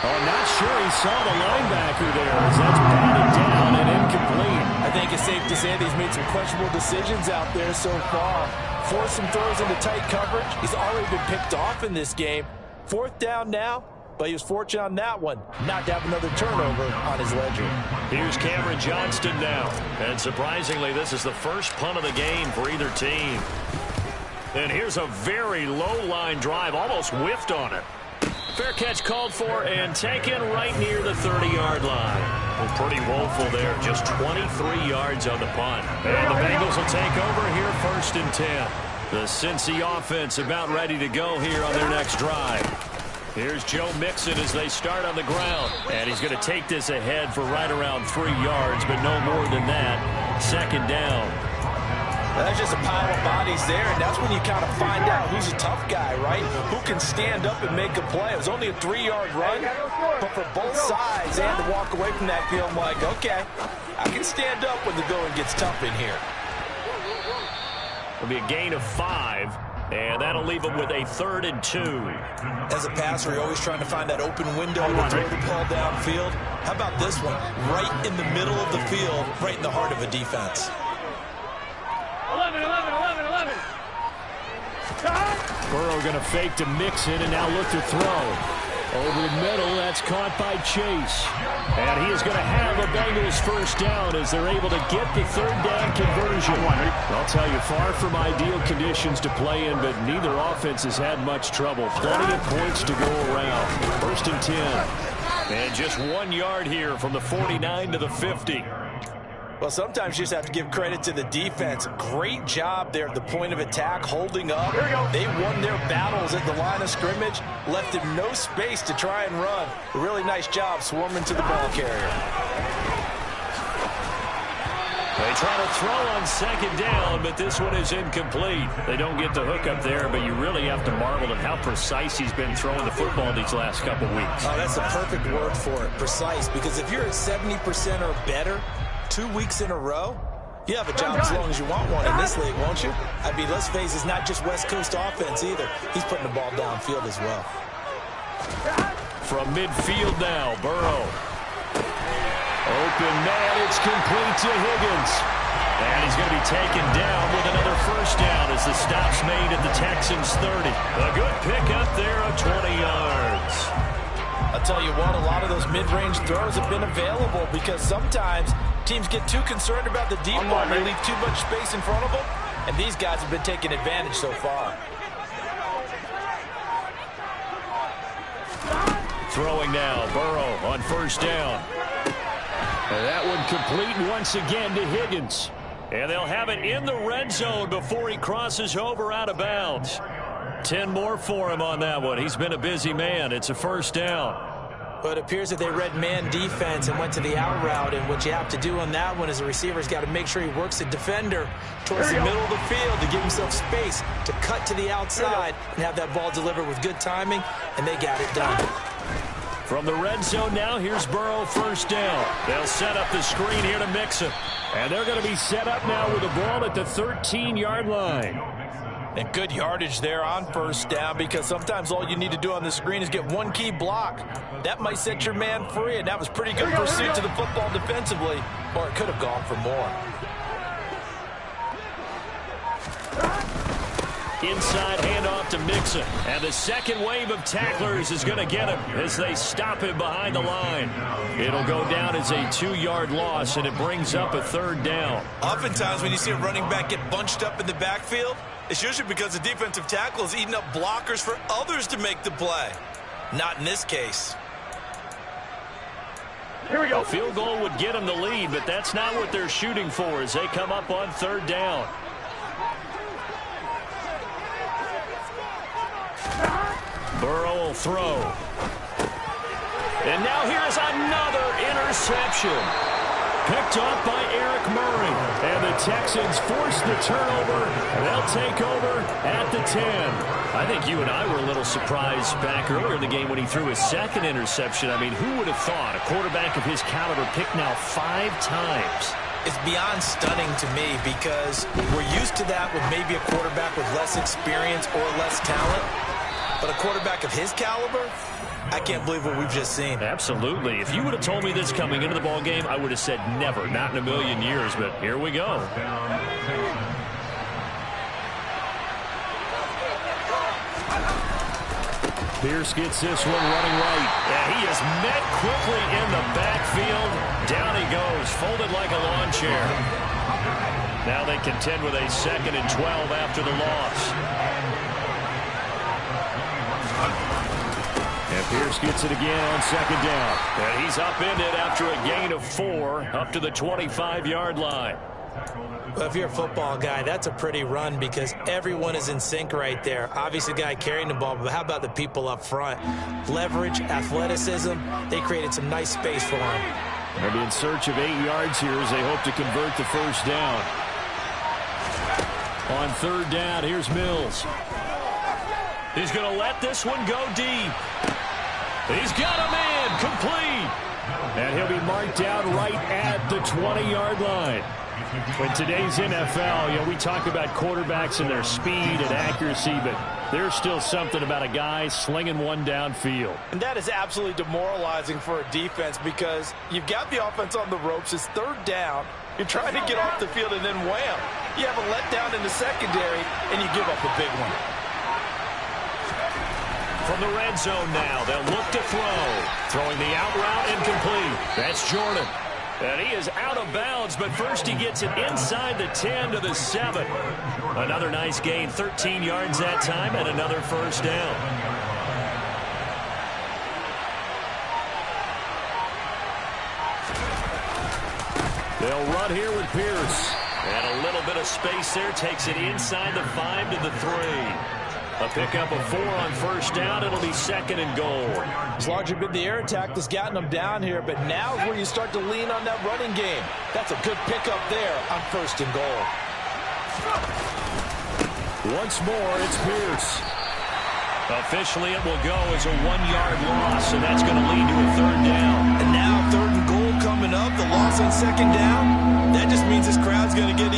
[SPEAKER 1] Oh, not sure he saw the linebacker there as that's batted down and incomplete.
[SPEAKER 2] I think it's safe to say that he's made some questionable decisions out there so far. Forced some throws into tight coverage. He's already been picked off in this game. Fourth down now, but he was fortunate on that one not to have another turnover on his ledger.
[SPEAKER 1] Here's Cameron Johnston now. And surprisingly, this is the first punt of the game for either team. And here's a very low line drive, almost whiffed on it. Fair catch called for and taken right near the 30-yard line. Well, pretty woeful there, just 23 yards on the punt. And the Bengals will take over here first and 10. The Cincy offense about ready to go here on their next drive. Here's Joe Mixon as they start on the ground. And he's going to take this ahead for right around 3 yards, but no more than that. Second down.
[SPEAKER 2] That's just a pile of bodies there, and that's when you kind of find out who's a tough guy, right? Who can stand up and make a play. It was only a 3-yard run, but for both sides and to walk away from that field, I'm like, okay, I can stand up when the going gets tough in here.
[SPEAKER 1] It'll be a gain of 5, and that'll leave them with a 3rd and 2.
[SPEAKER 2] As a passer, you're always trying to find that open window to throw the ball downfield. How about this one? Right in the middle of the field, right in the heart of a defense.
[SPEAKER 3] 11.
[SPEAKER 1] Burrow going to fake to Mixon and now look to throw. Over the middle, that's caught by Chase. And he is going to have a Bengals first down as they're able to get the 3rd down conversion. I'll tell you, far from ideal conditions to play in, but neither offense has had much trouble. Plenty of points to go around. First and 10. And just 1 yard here from the 49 to the 50.
[SPEAKER 2] Well, sometimes you just have to give credit to the defense. Great job there at the point of attack, holding up. They won their battles at the line of scrimmage, left them no space to try and run. A really nice job swarming to the ball carrier.
[SPEAKER 1] They try to throw on second down, but this one is incomplete. They don't get the hook up there, but you really have to marvel at how precise he's been throwing the football these last couple weeks.
[SPEAKER 2] Oh, that's the perfect word for it, precise, because if you're at 70% or better 2 weeks in a row, You have a job as long as you want one in this league, won't you? I mean, let's face it, it's not just West Coast offense either. He's putting the ball downfield as well.
[SPEAKER 1] From midfield now, Burrow. Open man, it's complete to Higgins. And he's going to be taken down with another first down as the stop's made at the Texans' 30. A good pickup there of 20 yards.
[SPEAKER 2] I'll tell you what, a lot of those mid-range throws have been available because sometimes teams get too concerned about the deep ball and they leave too much space in front of them, and these guys have been taking advantage so far.
[SPEAKER 1] Throwing now, Burrow on first down. And that one complete once again to Higgins. And they'll have it in the red zone before he crosses over out of bounds. 10 more for him on that one. He's been a busy man. It's a first down.
[SPEAKER 2] But it appears that they read man defense and went to the out route. And what you have to do on that one is the receiver's got to make sure he works the defender towards the middle of the field to give himself space to cut to the outside and have that ball delivered with good timing. And they got it done.
[SPEAKER 1] From the red zone now, here's Burrow first down. They'll set up the screen here to Mixon. And they're going to be set up now with the ball at the 13-yard line.
[SPEAKER 2] And good yardage there on first down because sometimes all you need to do on the screen is get one key block. That might set your man free, and that was pretty good pursuit to the football defensively, or it could have gone for more.
[SPEAKER 1] Inside handoff to Mixon. And the second wave of tacklers is going to get him as they stop him behind the line. It'll go down as a 2-yard loss, and it brings up a third down.
[SPEAKER 6] Oftentimes when you see a running back get bunched up in the backfield, it's usually because the defensive tackle is eating up blockers for others to make the play. Not in this case.
[SPEAKER 1] Here we go. A field goal would get them the lead, but that's not what they're shooting for as they come up on third down. Burrow will throw. And now here's another interception. Picked off by Eric Murray. And the Texans force the turnover. They'll take over at the 10. I think you and I were a little surprised back earlier in the game when he threw his second interception. I mean, who would have thought a quarterback of his caliber picked now 5 times?
[SPEAKER 2] It's beyond stunning to me because we're used to that with maybe a quarterback with less experience or less talent. But a quarterback of his caliber, I can't believe what we've just seen.
[SPEAKER 1] Absolutely. If you would have told me this coming into the ball game, I would have said never, not in a million years. But here we go. Pierce gets this one running right. And he is met quickly in the backfield. Down he goes, folded like a lawn chair. Now they contend with a 2nd and 12 after the loss. And Pierce gets it again on 2nd down. And he's upended after a gain of 4 up to the 25-yard line.
[SPEAKER 2] Well, if you're a football guy, that's a pretty run because everyone is in sync right there. Obviously, the guy carrying the ball, but how about the people up front? Leverage, athleticism, they created some nice space for him.
[SPEAKER 1] They'll be in search of 8 yards here as they hope to convert the first down. On 3rd down, here's Mills. He's going to let this one go deep. He's got a man complete. And he'll be marked out right at the 20-yard line. In today's NFL, you know, we talk about quarterbacks and their speed and accuracy, but there's still something about a guy slinging one downfield.
[SPEAKER 2] And that is absolutely demoralizing for a defense because you've got the offense on the ropes. It's 3rd down. You're trying to get off the field, and then wham, you have a letdown in the secondary, and you give up a big one.
[SPEAKER 1] From the red zone now, they'll look to throw. Throwing the out route incomplete. That's Jordan. And he is out of bounds, but first he gets it inside the 10 to the 7. Another nice gain, 13 yards that time, and another first down. They'll run here with Pierce. And a little bit of space there, takes it inside the 5 to the 3. A pickup of 4 on first down. It'll be 2nd and goal.
[SPEAKER 2] It's largely been the air attack that's gotten them down here, but now is where you start to lean on that running game. That's a good pickup there on 1st and goal.
[SPEAKER 1] Once more, it's Pierce. Officially, it will go as a 1-yard loss, and that's going to lead to a 3rd down.
[SPEAKER 6] And now 3rd and goal coming up. The loss on 2nd down. That just means this crowd's going to get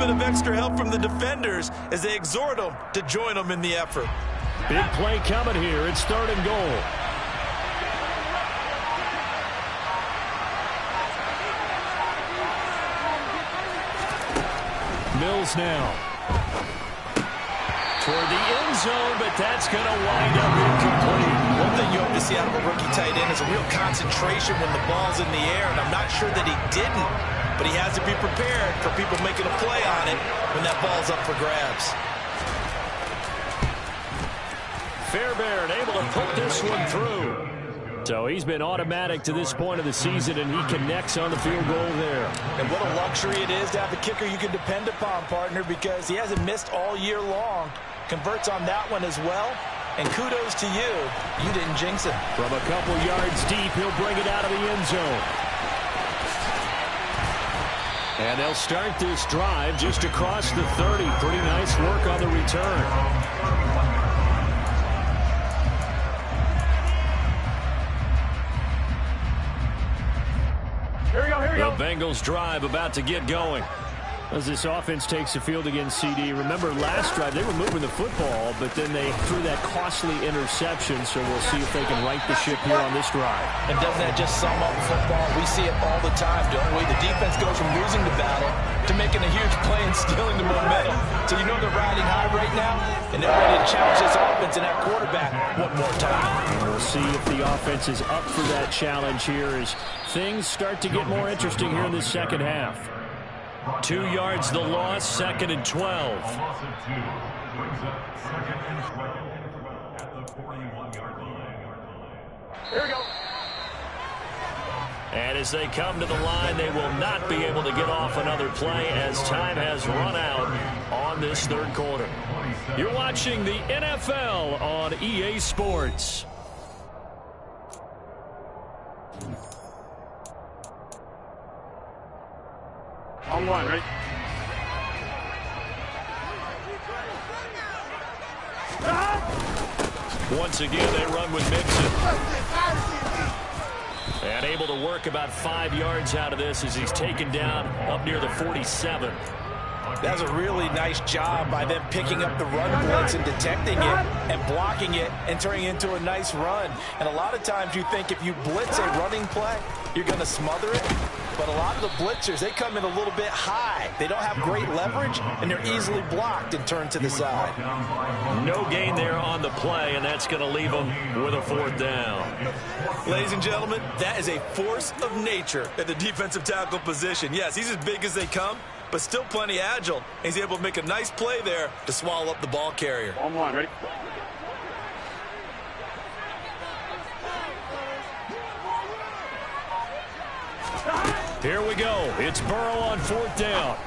[SPEAKER 6] bit of extra help from the defenders as they exhort them to join them in the effort.
[SPEAKER 1] Big play coming here. It's 3rd and goal. Mills now. Toward the end zone, but that's going to wind up incomplete.
[SPEAKER 2] One thing you hope to see out of a rookie tight end is a real concentration when the ball's in the air, and I'm not sure that he didn't, but he has to be prepared for people making a play on it when that ball's up for grabs.
[SPEAKER 1] Fairbairn able to put this one through. So he's been automatic to this point of the season, and he connects on the field goal there.
[SPEAKER 2] And what a luxury it is to have a kicker you can depend upon, partner, because he hasn't missed all year long. Converts on that one as well. And kudos to you. You didn't jinx him.
[SPEAKER 1] From a couple yards deep, he'll bring it out of the end zone. And they'll start this drive just across the 30. Pretty nice work on the return. The Bengals drive about to get going. As this offense takes the field against CD. Remember last drive, they were moving the football, but then they threw that costly interception, so we'll see if they can right the ship here on this drive.
[SPEAKER 2] And doesn't that just sum up football? We see it all the time, don't we? The defense goes from losing the battle to making a huge play and stealing the momentum. So you know they're riding high right now, and they're ready to challenge this offense and that quarterback one more time.
[SPEAKER 1] And we'll see if the offense is up for that challenge here as things start to get more interesting here in the second half. 2 yards the loss, 2nd and 12.
[SPEAKER 4] A loss of 2 brings up 2nd and 12 at the 41-yard line.
[SPEAKER 3] Here we go.
[SPEAKER 1] And as they come to the line, they will not be able to get off another play as time has run out on this 3rd quarter. You're watching the NFL on EA Sports.
[SPEAKER 3] On one, right?
[SPEAKER 1] Once again, they run with Mixon. And able to work about 5 yards out of this as he's taken down up near the 47.
[SPEAKER 2] That's a really nice job by them picking up the run blitz and detecting it and blocking it and turning it into a nice run. And a lot of times you think if you blitz a running play, you're going to smother it. But a lot of the blitzers, they come in a little bit high. They don't have great leverage, and they're easily blocked and turned to the side.
[SPEAKER 1] No gain there on the play, and that's going to leave them with a 4th down.
[SPEAKER 6] Ladies and gentlemen, that is a force of nature at the defensive tackle position. Yes, he's as big as they come, but still plenty agile. He's able to make a nice play there to swallow up the ball carrier.
[SPEAKER 3] On one, ready?
[SPEAKER 1] Here we go. It's Burrow on 4th down.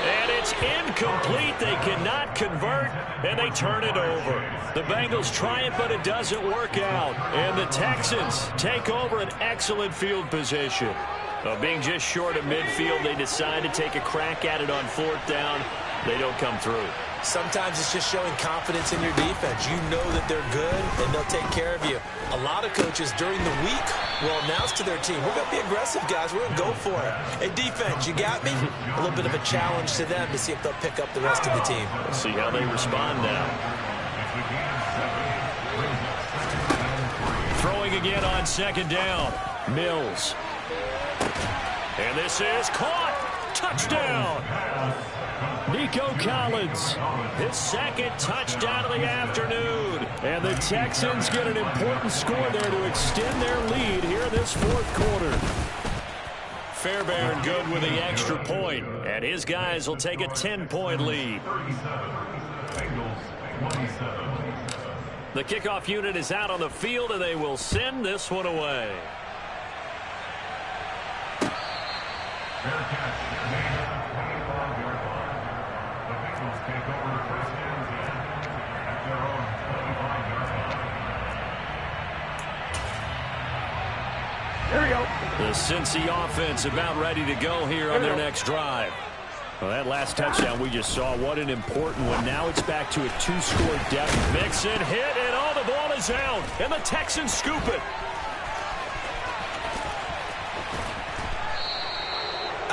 [SPEAKER 1] And it's incomplete. They cannot convert, and they turn it over. The Bengals try it, but it doesn't work out. And the Texans take over an excellent field position. Being just short of midfield, they decide to take a crack at it on 4th down. They don't come through.
[SPEAKER 2] Sometimes it's just showing confidence in your defense. You know that they're good, and they'll take care of you. A lot of coaches during the week will announce to their team, we're going to be aggressive, guys. We're going to go for it. Hey, defense, you got me? A little bit of a challenge to them to see if they'll pick up the rest of the team.
[SPEAKER 1] We'll see how they respond now. Throwing again on 2nd down. Mills. And this is caught. Touchdown. Nico Collins, his 2nd touchdown of the afternoon. And the Texans get an important score there to extend their lead here in this 4th quarter. Fairbairn good with the extra point, and his guys will take a 10-point lead. The kickoff unit is out on the field, and they will send this one away.
[SPEAKER 4] Fair catch made at the 25-yard line. The Bengals take over 1st and 10 at their own 25-yard line.
[SPEAKER 3] Here we go.
[SPEAKER 1] The Cincy offense about ready to go here on their next drive. Well, that last touchdown we just saw, what an important one. Now it's back to a 2-score deficit. Mixon hit, and oh, the ball is out, and the Texans scoop it.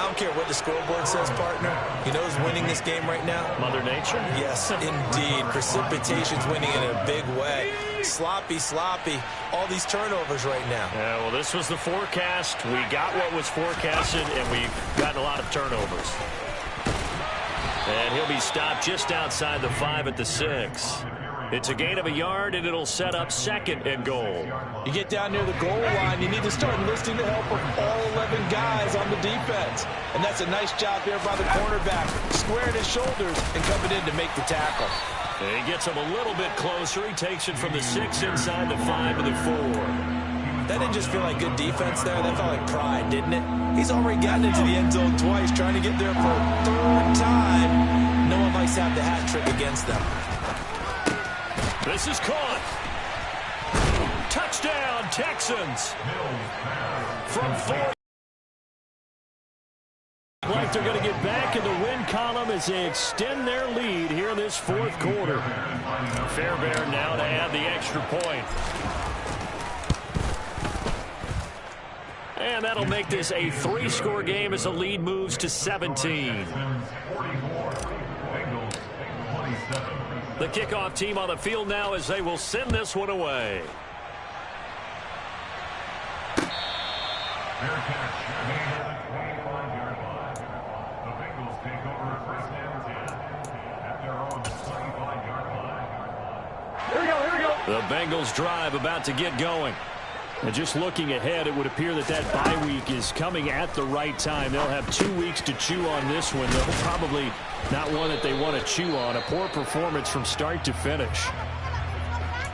[SPEAKER 6] don't care what the scoreboard says, partner. You know who's winning this game right now?
[SPEAKER 1] Mother Nature?
[SPEAKER 6] Yes, indeed. Precipitation's winning in a big way. Sloppy, all these turnovers right now.
[SPEAKER 1] Yeah, well, this was the forecast. We got what was forecasted, and we've gotten a lot of turnovers. And he'll be stopped just outside the 5 at the 6. It's a gain of a yard, and it'll set up 2nd and goal.
[SPEAKER 2] You get down near the goal line, you need to start enlisting the help of all 11 guys on the defense. And that's a nice job there by the cornerback, squaring his shoulders and coming in to make the tackle.
[SPEAKER 1] And he gets him a little bit closer. He takes it from the 6 inside the 5 to the 4.
[SPEAKER 6] That didn't just feel like good defense there. That felt like pride, didn't it? He's already gotten into the end zone twice, trying to get there for a 3rd time. No one likes to have the hat trick against them.
[SPEAKER 1] This is caught. Touchdown, Texans. From 4. Like they're going to get back in the win column as they extend their lead here in this 4th quarter. Fairbairn now to add the extra point. And that'll make this a 3-score game as the lead moves to 17. The kickoff team on the field now as they will send this one away.
[SPEAKER 4] Fair catch. Made at the 25-yard line. The Bengals take over 1st and 10 at their own 25-yard line.
[SPEAKER 3] Here we go.
[SPEAKER 1] The Bengals drive about to get going. And just looking ahead, it would appear that bye week is coming at the right time. They'll have 2 weeks to chew on this one. They'll probably not one that they want to chew on. A poor performance from start to finish.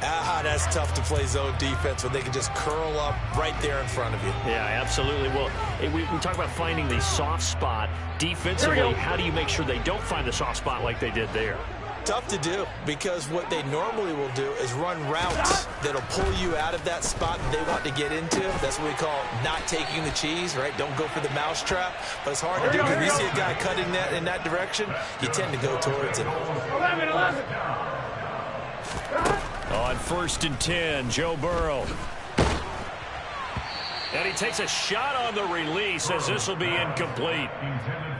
[SPEAKER 6] That's tough to play zone defense when they can just curl up right there in front of you.
[SPEAKER 1] Yeah, absolutely. Well, we talk about finding the soft spot. Defensively, how do you make sure they don't find the soft spot like they did there?
[SPEAKER 6] Tough to do, because what they normally will do is run routes that'll pull you out of that spot that they want to get into. That's what we call not taking the cheese, right? Don't go for the mousetrap. But it's hard to do because when you see a guy cutting that in that direction, you tend to go towards him.
[SPEAKER 3] 11.
[SPEAKER 1] On 1st and 10, Joe Burrow. And he takes a shot on the release as this will be incomplete.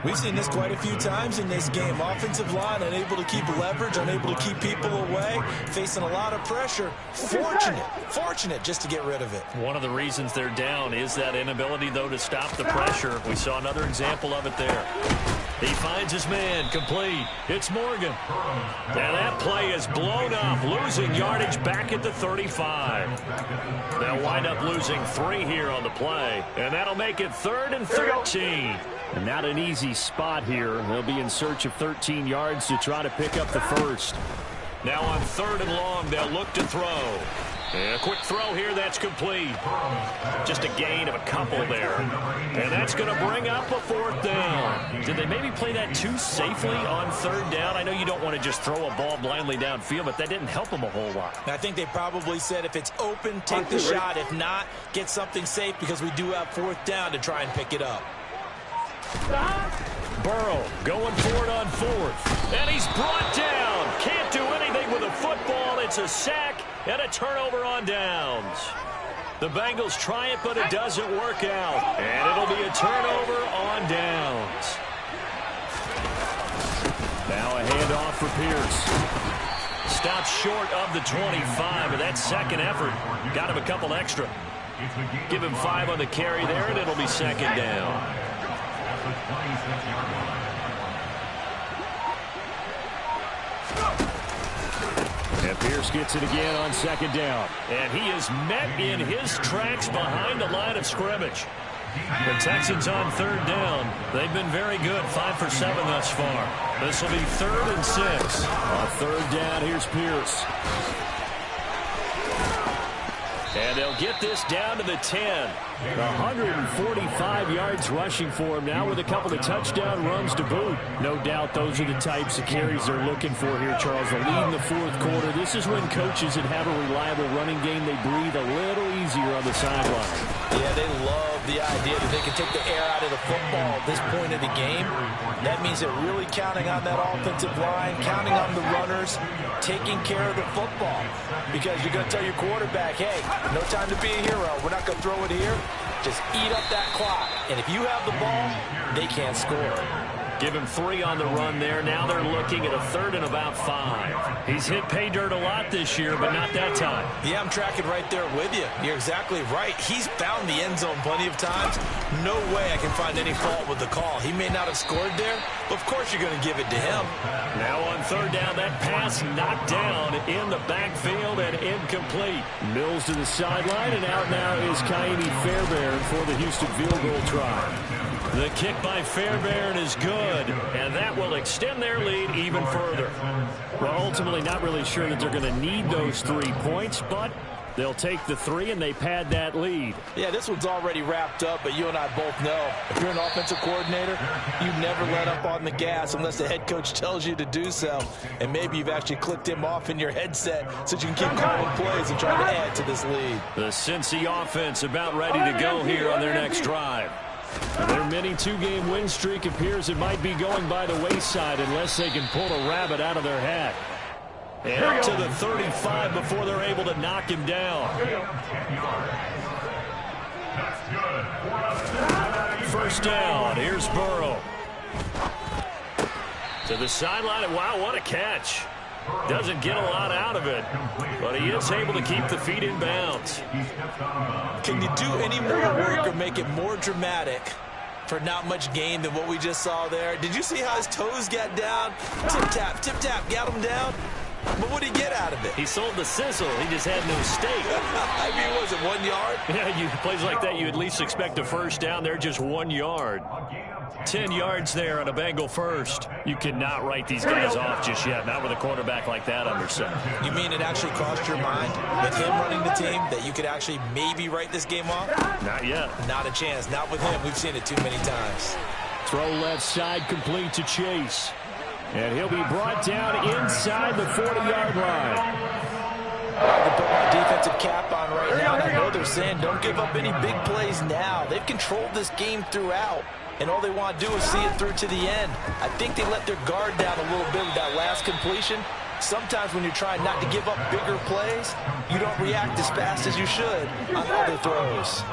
[SPEAKER 6] We've seen this quite a few times in this game. Offensive line unable to keep leverage, unable to keep people away, facing a lot of pressure. Fortunate just to get rid of it.
[SPEAKER 1] One of the reasons they're down is that inability, though, to stop the pressure. We saw another example of it there. He finds his man, complete. It's Morgan. And that play is blown up, losing yardage back at the 35. They'll wind up losing 3 here on the play, and that'll make it 3rd and 13. And not an easy spot here. They'll be in search of 13 yards to try to pick up the 1st. Now on 3rd and long, they'll look to throw. And a quick throw here, that's complete. Just a gain of a couple there. And that's going to bring up a 4th down. Did they maybe play that too safely on 3rd down? I know you don't want to just throw a ball blindly downfield, but that didn't help them a whole lot.
[SPEAKER 6] I think they probably said if it's open, take the shot. If not, get something safe because we do have 4th down to try and pick it up.
[SPEAKER 1] Burrow going for it on 4th. And he's brought down. Can't do anything with a football. It's a sack and a turnover on downs. The Bengals try it, but it doesn't work out. And it'll be a turnover on downs. Now a handoff for Pierce. Stopped short of the 25, but that 2nd effort got him a couple extra. Give him 5 on the carry there, and it'll be 2nd down. And Pierce gets it again on 2nd down. And he is met in his tracks behind the line of scrimmage. The Texans on 3rd down. They've been very good, 5 for 7 thus far. This will be 3rd and 6. On 3rd down, here's Pierce. And they'll get this down to the 10. 145 yards rushing for him now with a couple of touchdown runs to boot. No doubt those are the types of carries they're looking for here, Charles. The lead in the 4th quarter. This is when coaches that have a reliable running game, they breathe a little easier on the sideline.
[SPEAKER 6] Yeah, they love
[SPEAKER 2] love the idea that they can take the air out of the football at this point of the game. That means they're really counting on that offensive line, counting on the runners, taking care of the football. Because you're going to tell your quarterback, hey, no time to be a hero. We're not going to throw it here. Just eat up that clock. And if you have the ball, they can't score.
[SPEAKER 1] Give him 3 on the run there. Now they're looking at a 3rd and about 5. He's hit pay dirt a lot this year, but not that time.
[SPEAKER 2] Yeah, I'm tracking right there with you. You're exactly right. He's found the end zone plenty of times. No way I can find any fault with the call. He may not have scored there, but of course you're going to give it to him.
[SPEAKER 1] Now on 3rd down, that pass knocked down in the backfield and incomplete. Mills to the sideline, and out now is Kaimi Fairbairn for the Houston field goal try. The kick by Fairbairn is good, and that will extend their lead even further. Well, ultimately not really sure that they're going to need those 3 points, but they'll take the 3 and they pad that lead.
[SPEAKER 2] Yeah, this one's already wrapped up, but you and I both know if you're an offensive coordinator, you never let up on the gas unless the head coach tells you to do so. And maybe you've actually clicked him off in your headset so you can keep calling plays and trying to add to this lead.
[SPEAKER 1] The Cincy offense about ready to go here on their next drive. Their mini 2-game win streak appears it might be going by the wayside unless they can pull a rabbit out of their hat. And up to the 35 before they're able to knock him down. First down. Here's Burrow. To the sideline. Wow, what a catch. Doesn't get a lot out of it, but he is able to keep the feet in bounds.
[SPEAKER 2] Can you do any more work or make it more dramatic for not much gain than what we just saw there? Did you see how his toes got down? Tip-tap, got him down. But what did he get out of it?
[SPEAKER 1] He sold the sizzle. He just had no steak.
[SPEAKER 2] I mean, was it 1 yard?
[SPEAKER 1] Yeah, plays like that, you at least expect a first down. They're just 1 yard. 10 yards there on a Bengal first. You cannot write these guys off just yet, not with a quarterback like that under center.
[SPEAKER 2] You mean it actually crossed your mind with him running the team that you could actually maybe write this game off?
[SPEAKER 1] Not yet.
[SPEAKER 2] Not a chance. Not with him. We've seen it too many times.
[SPEAKER 1] Throw left side complete to Chase. And he'll be brought down inside the 40-yard line.
[SPEAKER 2] I can put my defensive cap on right now, and I know they're saying don't give up any big plays now. They've controlled this game throughout, and all they want to do is see it through to the end. I think they let their guard down a little bit with that last completion. Sometimes when you're trying not to give up bigger plays, you don't react as fast as you should on other throws.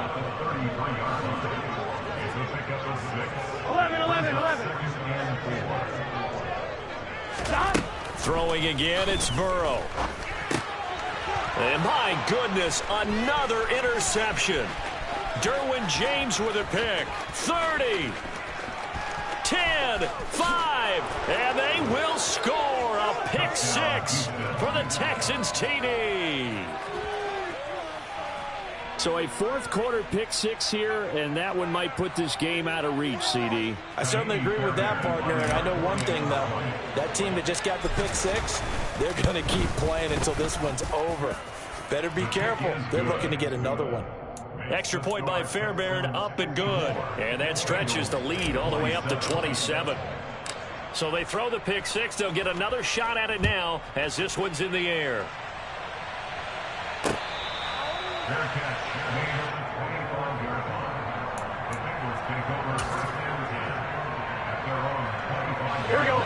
[SPEAKER 3] 11.
[SPEAKER 1] Throwing again, it's Burrow. And my goodness, another interception. Derwin James with a pick. 30, 10, 5, and they will score a pick 6 for the Texans TD. So a fourth quarter pick 6 here, and that one might put this game out of reach, CD.
[SPEAKER 2] I certainly agree with that, partner, and I know one thing, though. That team that just got the pick 6, they're going to keep playing until this one's over. Better be careful. They're looking to get another one.
[SPEAKER 1] Extra point by Fairbairn, up and good. And that stretches the lead all the way up to 27. So they throw the pick 6. They'll get another shot at it now as this one's in the air.
[SPEAKER 3] Here we go.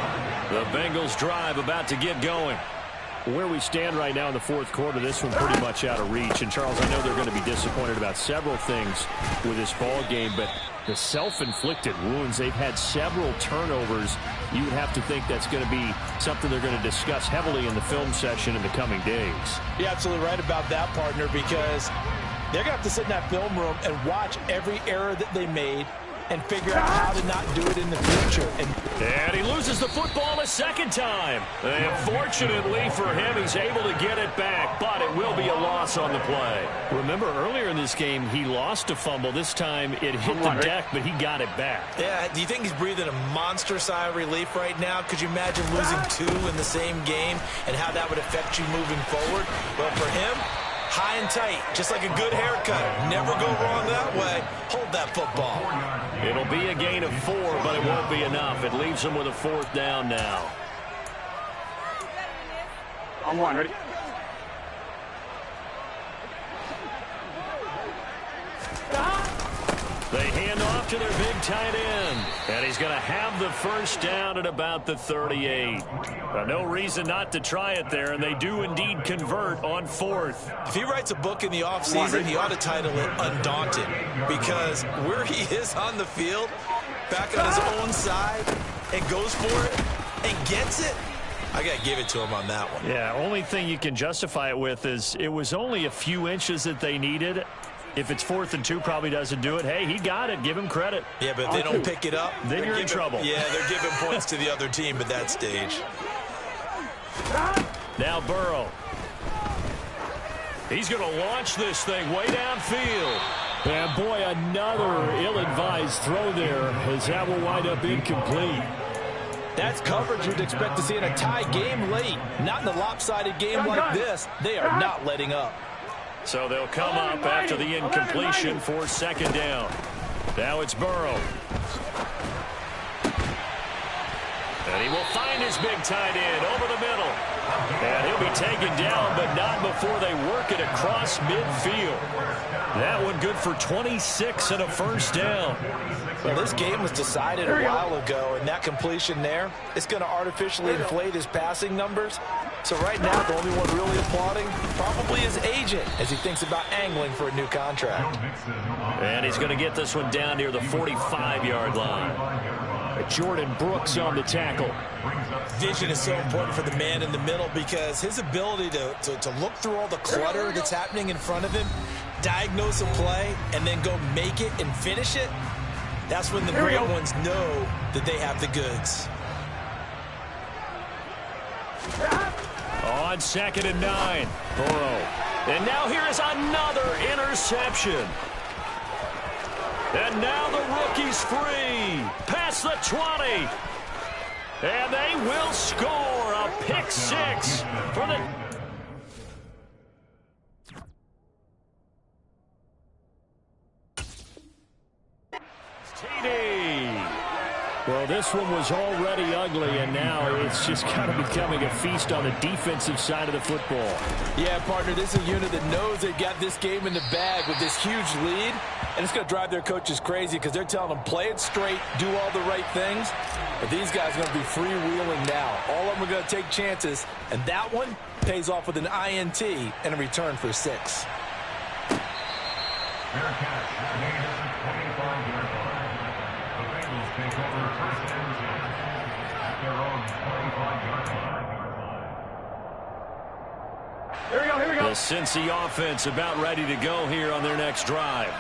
[SPEAKER 1] The Bengals drive about to get going. Where we stand right now in the fourth quarter, this one pretty much out of reach. And, Charles, I know they're going to be disappointed about several things with this ball game, but the self-inflicted wounds, they've had several turnovers. You would have to think that's going to be something they're going to discuss heavily in the film session in the coming days.
[SPEAKER 2] You're absolutely right about that, partner, because they're going to have to sit in that film room and watch every error that they made and figure out how to not do it in the future.
[SPEAKER 1] And he loses the football a second time. And fortunately for him, he's able to get it back, but it will be a loss on the play. Remember, earlier in this game, he lost a fumble. This time, it hit the deck, but he got it back.
[SPEAKER 2] Yeah, do you think he's breathing a monster sigh of relief right now? Could you imagine losing 2 in the same game and how that would affect you moving forward? Well, for him, high and tight, just like a good haircut. Never go wrong that way. Hold that football.
[SPEAKER 1] It'll be a gain of 4, but it won't be enough. It leaves them with a 4th down now.
[SPEAKER 3] On 1, ready?
[SPEAKER 1] They hand off to their big tight end. And he's going to have the first down at about the 38. Well, no reason not to try it there, and they do indeed convert on 4th.
[SPEAKER 6] If he writes a book in the offseason, he ought to title it Undaunted, because where he is on the field, back on his own side, and goes for it and gets it, I got to give it to him on that one.
[SPEAKER 1] Yeah, only thing you can justify it with is it was only a few inches that they needed. If it's 4th and 2, probably doesn't do it. Hey, he got it. Give him credit.
[SPEAKER 6] Yeah, but if they don't pick it up,
[SPEAKER 1] then you're in trouble.
[SPEAKER 6] Yeah, they're giving points to the other team at that stage.
[SPEAKER 1] Now Burrow. He's going to launch this thing way downfield. And boy, another ill-advised throw there, as that will wind up incomplete.
[SPEAKER 2] That's coverage you'd expect to see in a tie game late. Not in a lopsided game like this. They are not letting up.
[SPEAKER 1] So they'll come up after the incompletion for 2nd down. Now it's Burrow. And he will find his big tight end over the middle. And he'll be taken down, but not before they work it across midfield. That one good for 26 and a first down.
[SPEAKER 2] Well, this game was decided a while ago, and that completion there, it's going to artificially inflate his passing numbers. So right now, the only one really applauding probably his agent as he thinks about angling for a new contract.
[SPEAKER 1] And he's going to get this one down near the 45-yard line. Jordan Brooks on the tackle.
[SPEAKER 6] Vision is so important for the man in the middle, because his ability to look through all the clutter that's happening in front of him, diagnose a play, and then go make it and finish it, that's when the great ones know that they have the goods.
[SPEAKER 1] On 2nd and 9, Burrow. And now here is another interception. And now the rookie's free. Past the 20. And they will score a pick 6 for the... Well, this one was already ugly, and now it's just kind of becoming a feast on the defensive side of the football.
[SPEAKER 2] Yeah, partner, this is a unit that knows they've got this game in the bag with this huge lead, and it's going to drive their coaches crazy because they're telling them, play it straight, do all the right things. But these guys are going to be freewheeling now. All of them are going to take chances, and that one pays off with an INT and a return for 6.
[SPEAKER 3] Here we go.
[SPEAKER 1] The Cincy offense about ready to go here on their next drive.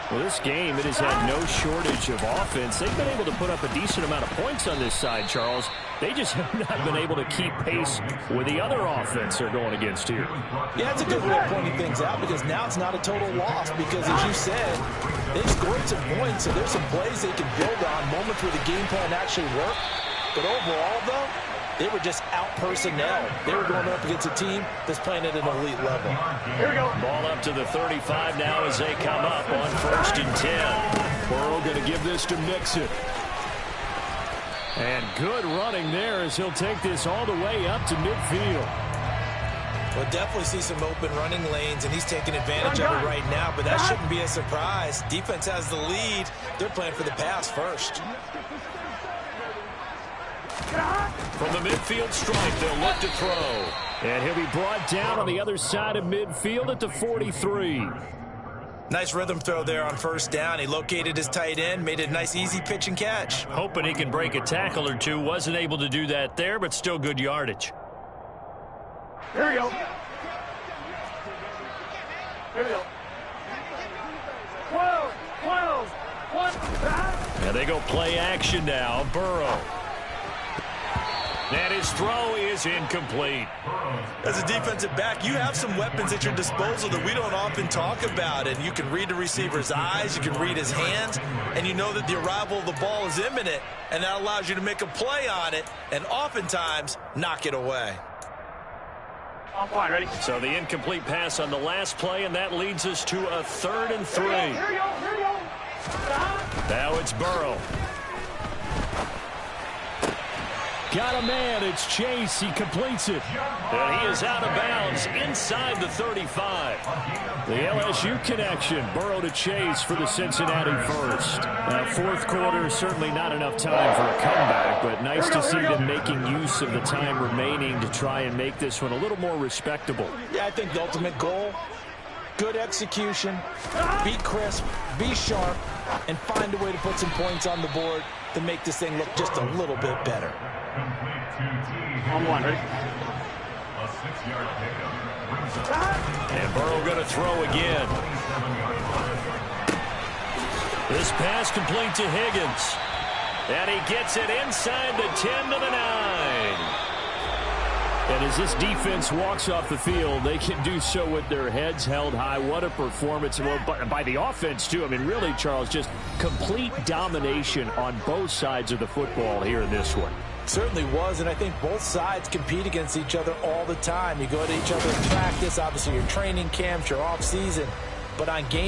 [SPEAKER 1] Well, this game, it has had no shortage of offense. They've been able to put up a decent amount of points on this side, Charles. They just have not been able to keep pace with the other offense they're going against here.
[SPEAKER 2] Yeah, it's a good way of pointing things out, because now it's not a total loss, because as you said, they've scored some points, so there's some plays they can build on, moments where the game plan actually worked. But overall, though, they were just out-personnel. They were going up against a team that's playing at an elite level.
[SPEAKER 3] Here we go.
[SPEAKER 1] Ball up to the 35 now as they come up on 1st and 10. Burrow going to give this to Mixon. And good running there as he'll take this all the way up to midfield.
[SPEAKER 6] We'll definitely see some open running lanes, and he's taking advantage of it right now, but that shouldn't be a surprise. Defense has the lead. They're playing for the pass first.
[SPEAKER 1] From the midfield stripe, they'll look to throw. And he'll be brought down on the other side of midfield at the 43.
[SPEAKER 6] Nice rhythm throw there on 1st down. He located his tight end, made it a nice easy pitch and catch.
[SPEAKER 1] Hoping he can break a tackle or two. Wasn't able to do that there, but still good yardage.
[SPEAKER 3] Here we go. Here we go. 12, 1.
[SPEAKER 1] And they go play action now. Burrow. And his throw is incomplete.
[SPEAKER 6] As a defensive back, you have some weapons at your disposal that we don't often talk about. And you can read the receiver's eyes, you can read his hands, and you know that the arrival of the ball is imminent. And that allows you to make a play on it and oftentimes knock it away.
[SPEAKER 3] I'm fine, ready?
[SPEAKER 1] So the incomplete pass on the last play, and that leads us to a 3rd and 3.
[SPEAKER 3] Here we go.
[SPEAKER 1] Now it's Burrow. got a man. It's Chase. He completes it. And he is out of bounds inside the 35. The LSU connection. Burrow to Chase for the Cincinnati first. Fourth quarter, certainly not enough time for a comeback, but nice to see them making use of the time remaining to try and make this one a little more respectable.
[SPEAKER 2] Yeah, I think the ultimate goal, good execution, be crisp, be sharp, and find a way to put some points on the board to make this thing look just a little bit better.
[SPEAKER 3] On one, ready?
[SPEAKER 4] A 6-yard pickup.
[SPEAKER 1] And Burrow going to throw again. This pass complete to Higgins. And he gets it inside the 10 to the 9. And as this defense walks off the field, they can do so with their heads held high. What a performance. Well, by the offense, too. I mean, really, Charles, just complete domination on both sides of the football here in this one.
[SPEAKER 2] Certainly was, and I think both sides compete against each other all the time. You go to each other in practice, obviously your training camps, your off season, but on game